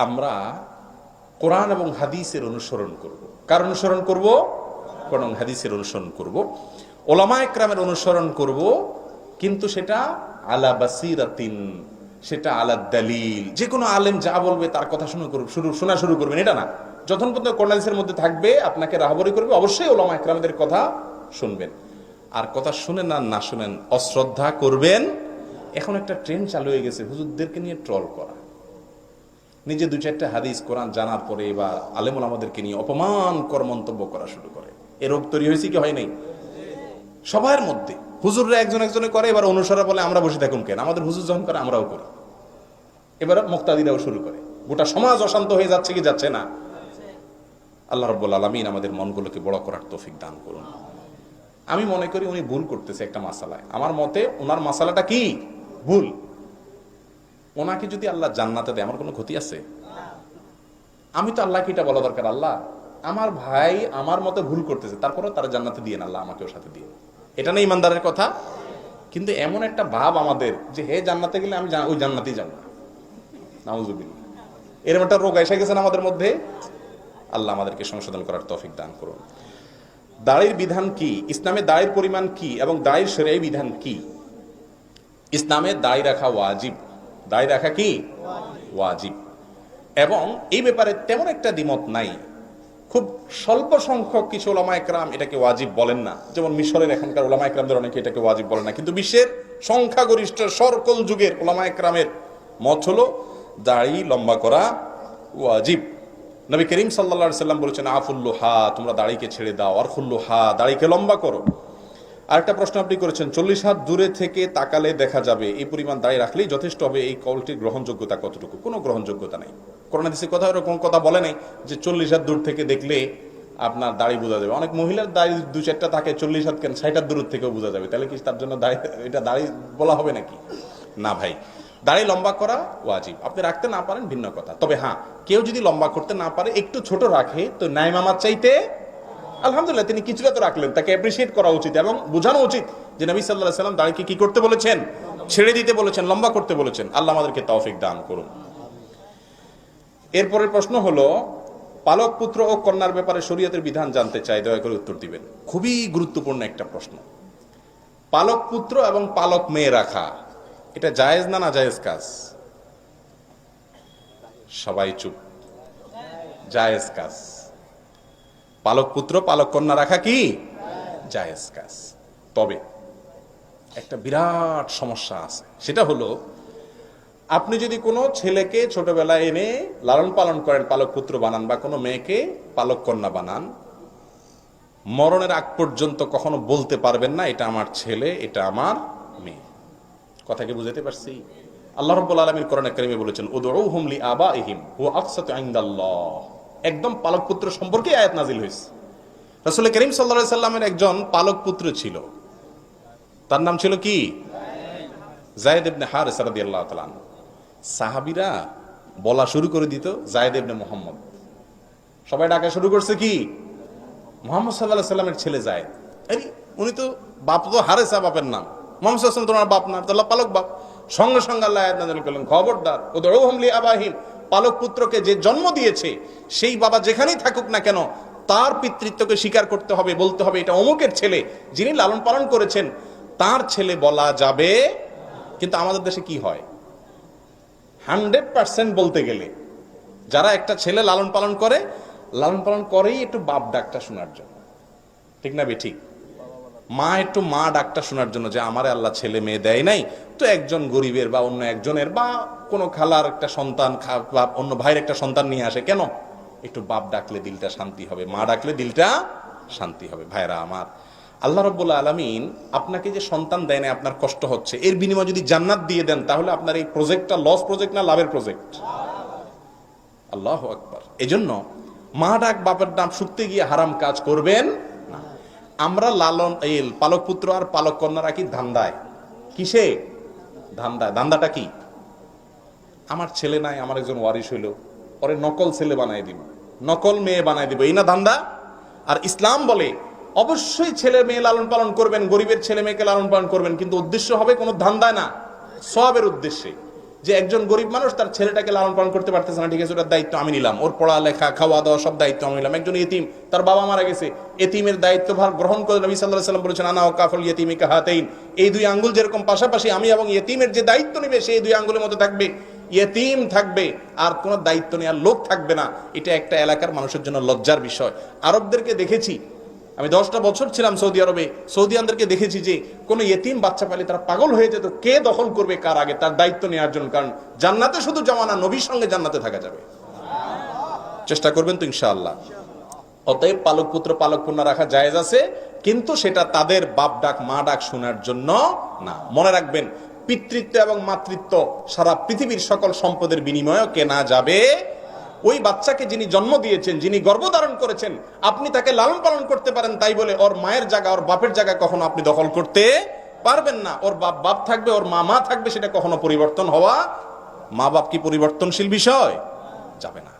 আমরা কোরআন এবং হাদিসের অনুসরণ করব। কার অনুসরণ করব? কোরআন এবং হাদিসের অনুসরণ করব, ওলামা একরামের অনুসরণ করব, কিন্তু সেটা আলা বাসিরাতিন, সেটা আলা দালিল। যে কোনো আলেম যা বলবে তার কথা শোনা শুরু করবেন, এটা না। যখন পর্যন্ত কোরআন হাদিসের মধ্যে থাকবে আপনাকে রাহবরি করবে, অবশ্যই ওলামা ইকরামদের কথা শুনবেন। আর কথা শুনেন আর না শুনেন, অশ্রদ্ধা করবেন। এখন একটা ট্রেন্ড চালু হয়ে গেছে হুজুরদেরকে নিয়ে ট্রল করা, নিজে দু চারটা হাদিস কোরআন জানার পরে এবার আলেমুল আমাদেরকে নিয়ে অপমানকর মন্তব্য করা শুরু করে। এ রোগ তৈরি হয়েছে কি হয় নাই সবার মধ্যে? হুজুররা একজন একজনে করে, এবার অনুসারা বলে আমরা বসে থাকুন কেন, আমাদের হুজুর যখন করে আমরাও করি। এবার মুক্তাদিরাও শুরু করে। গোটা সমাজ অশান্ত হয়ে যাচ্ছে কি যাচ্ছে না? আল্লাহ রাব্বুল আলামিন আমাদের মনগুলোকে বড় করার তৌফিক দান করুন। আমি মনে করি উনি ভুল করতেছে একটা মাসালায়। আমার মতে ওনার মাসালাটা কি ভুল। ওনাকে যদি আল্লাহ জান্নাতে দেয় আমার কোনো ক্ষতি আছে? আমি তো আল্লাহকে এটা বলা দরকার, আল্লাহ আমার ভাই আমার মতে ভুল করতেছে, তারপরে তারা জান্নাতে দিয়ে না, আল্লাহ আমাকেও সাথে দিয়ে। এটা না ইমানদারের কথা? কিন্তু এমন একটা ভাব আমাদের যে হে জান্নাতে গেলে আমি ওই জান্নাতেই যাব না, নাউজুবিল্লাহ। এরকম একটা রোগ এসে গেছে আমাদের মধ্যে। আল্লাহ আমাদেরকে সংশোধন করার তৌফিক দান করুন। দাড়ির বিধান কি, ইসলামে দাড়ির পরিমাণ কি এবং দাড়ির শরীয়ী বিধান কি? ইসলামে দাড়ি রাখা ওয়াজিব। দাড়ি রাখা কি ওয়াজিব, এবং এই ব্যাপারে তেমন একটা দ্বিমত নাই। খুব স্বল্প সংখ্যক কিছু ওলামা একরাম এটাকে ওয়াজিব বলেন না, যেমন মিশরের এখানকার ওলামা একরামদের অনেকে এটাকে ওয়াজিব বলেন না, কিন্তু বিশ্বের সংখ্যাগরিষ্ঠ সকল যুগের ওলামা একরামের মত হলো দাড়ি লম্বা করা ওয়াজিব। নবী করিম সাল্লাল্লাহু আলাইহি সাল্লাম বলেছেন আফুল্লুহা, তোমরা দাড়িকে ছেড়ে দাও, আর খুল্লুহা, দাড়িকে লম্বা করো। আরেকটা প্রশ্ন আপনি করেছেন 40 হাত দূরে থেকে তাকালে দেখা যাবে, এই পরিমাণ দাড়ি রাখলেই যথেষ্ট হবে, এই কলটির গ্রহণযোগ্যতা কতটুকু? কোনো গ্রহণযোগ্যতা নেই। কোরআন হাদিসে কথা এরকম কথা বলে নাই যে 40 হাত দূর থেকে দেখলে আপনার দাড়ি বোঝা যাবে। অনেক মহিলার দাড়ি দু চারটা থাকে, 40 হাত কেন 60 হাত দূর থেকেও বোঝা যাবে, তাহলে কি তার জন্য দাড়ি এটা দাড়ি বলা হবে নাকি? না ভাই, দাড়ি লম্বা করা ওয়াজিব। আপনি রাখতে না পারেন ভিন্ন কথা, তবে হ্যাঁ কেউ যদি লম্বা করতে না পারে একটু ছোট রাখে তো নাইম আমার চাইতে আলহামদুলিল্লাহ, তিনি কিছুটা তো রাখলেন, তাকে অ্যাপ্রিসিয়েট করা উচিত এবং বোঝানো উচিত যে নবী সাল্লাল্লাহু আলাইহি সাল্লাম দাড়িকে কি করতে বলেছেন? ছেড়ে দিতে বলেছেন, লম্বা করতে বলেছেন। আল্লাহ আমাদেরকে তৌফিক দান করুন। এরপরের প্রশ্ন হলো পালক পুত্র ও কন্যার ব্যাপারে শরীয়তের বিধান জানতে চাই, দয়া করে উত্তর দিবেন। খুবই গুরুত্বপূর্ণ একটা প্রশ্ন। পালক পুত্র এবং পালক মেয়ে রাখা এটা জায়েজ না নাজায়েজ কাজ? সবাই চুপ। জায়েজ কাজ। পালক পুত্র পালক কন্যা রাখা কি জায়েজ কাজ। তবে একটা বিরাট সমস্যা আছে, সেটা হলো আপনি যদি কোনো ছেলেকে ছোটবেলায় এনে লালন পালন করেন, পালক পুত্র বানান, বা কোনো মেয়েকে পালক কন্যা বানান, মরণের আগ পর্যন্ত কখনো বলতে পারবেন না এটা আমার ছেলে, এটা আমার মেয়ে। কথা কি বুঝাতে পারছি? আল্লাহ রাব্বুল আলামিন কোরআনে কারীমে বলেছেন উদউহুম লিআবাইহিম হুয়া আকসাতু ইনদাল্লাহ। একদম পালক পুত্র সম্পর্কে আয়াত নাজিল হয়েছে। রাসূল করিম সাল্লাল্লাহু আলাইহি সাল্লামের একজন পালক পুত্র ছিল, তার নাম ছিল কি? যায়েদ ইবনে হারিসা রাদিয়াল্লাহু তাআলা আনহু। সাহাবীরা বলা শুরু করে দিত যায়েদ ইবনে মুহাম্মদ। সবাই ডাকা শুরু করছে কি? মুহাম্মদ সাল্লাল্লাহু আলাইহি সাল্লামের ছেলে যায়েদ। আরে উনি তো বাপ, তো হারিসা বাপের নাম, মুহাম্মদ সাল্লাল্লাহু আলাইহি সাল্লাম তোমার বাপ না, তাহলে পালক বাপ। সঙ্গে সঙ্গে আল্লাহ আয়াত নাযিল করলেন খবরদার উদউহুম লিআবাইহিম, পালক পুত্রকে যে জন্ম দিয়েছে সেই বাবা যেখানেই থাকুক না কেন তার পিতৃত্বকে স্বীকার করতে হবে, বলতে হবে এটা অমুকের ছেলে, যিনি লালন পালন করেছেন তার ছেলে বলা যাবে। কিন্তু আমাদের দেশে কি হয়, 100% বলতে গেলে যারা একটা ছেলে লালন পালন করেই একটু বাপ ডাকটা শোনার জন্য, ঠিক না ঠিক? মা একটু মা ডাকটা শোনার জন্য, যে আমারে আল্লাহ ছেলে মেয়ে দেয় নাই, তো একজন গরিবের বা অন্য একজনের বা কোনো খালার একটা সন্তান বা অন্য ভাইয়ের একটা সন্তান নিয়ে আসে, কেন? একটু বাপ ডাকলে দিলটা শান্তি হবে, মা ডাকলে দিলটা শান্তি হবে। ভাইরা আমার, আল্লাহ রাব্বুল আলামিন আপনাকে যে সন্তান দেয় না, আপনার কষ্ট হচ্ছে, এর বিনিময়ে যদি জান্নাত দিয়ে দেন, তাহলে আপনার এই প্রজেক্টটা লস প্রজেক্ট না লাভের প্রজেক্ট? আল্লাহু আকবার। এজন্য মা ডাক বাপের নাম শুনতে গিয়ে হারাম কাজ করবেন না। আমরা লালন এই পালক পুত্র আর পালক কন্যা রাখি ধান্দায়। কিসে ধান্দায়? ধান্দাটা কি? আমার ছেলে নাই, আমার একজন ওয়ারিশ হইল, পরে নকল ছেলে বানাই দিব, নকল মেয়ে বানাই দিব, এই না ধান্দা? আর ইসলাম বলে অবশ্যই ছেলে মেয়ে লালন পালন করবেন, গরিবের ছেলে মেয়েকে লালন পালন করবেন, কিন্তু উদ্দেশ্য হবে কোনো ধান্দায় না, সওয়াবের উদ্দেশ্যে। যে একজন গরিব মানুষ তার ছেলেটাকে লালন পালন করতে পারতেছে না, ঠিক আছে, ওটার দায়িত্ব আমি নিলাম, ওর পড়ালেখা খাওয়া দাওয়া সব দায়িত্ব আমি নিলাম। একজন ইতিম, তার বাবা মারা গেছে, এতিমের দায়িত্বভার গ্রহণ করে নবী সাল্লাল্লাহু আলাইহি ওয়াসাল্লাম বলেছেন আনা ওয়াকাফুল ইয়াতীমি কাহাতাইন, এই দুই আঙ্গুল যেরকম পাশাপাশি, আমি এবং ইতিমের যে দায়িত্ব নেবে সেই দুই আঙ্গুলের মতো থাকবে। ইয়েতিম থাকবে আর কোনো দায়িত্ব নেওয়ার লোক থাকবে না, এটা একটা এলাকার মানুষের জন্য লজ্জার বিষয়। আরবদেরকে দেখেছি, আমি 10টা বছর ছিলাম সৌদি আরবে, সৌদিয়ানদেরকে দেখেছি যে কোনো ইয়েতিম বাচ্চা পেলে তারা পাগল হয়ে যেত কে দখল করবে কার আগে, তার দায়িত্ব নেওয়ার জন্য। কারণ জান্নাতে শুধু যাওয়া না, নবীর সঙ্গে জান্নাতে থাকা যাবে। চেষ্টা করবেন তো ইনশাআল্লাহ। অতএব পালক পুত্র পালক কন্যা রাখা জায়েজ আছে, কিন্তু সেটা তাদের বাপ ডাক মা ডাক শোনার জন্য না। মনে রাখবেন, পিতৃত্ব এবং মাতৃত্ব সারা পৃথিবীর সকল সম্পদের বিনিময়ে কেনা যাবে। ওই বাচ্চাকে যিনি জন্ম দিয়েছেন, যিনি গর্ভধারণ করেছেন, আপনি তাকে লালন পালন করতে পারেন, তাই বলে ওর মায়ের জায়গা ওর বাপের জায়গা কখনো আপনি দখল করতে পারবেন না। ওর বাপ বাপ থাকবে, ওর মা মা থাকবে, সেটা কখনো পরিবর্তন হওয়া, মা বাপ কি পরিবর্তনশীল বিষয়? যাবে না।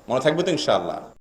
মনে থাকবে তো ইনশাআল্লাহ।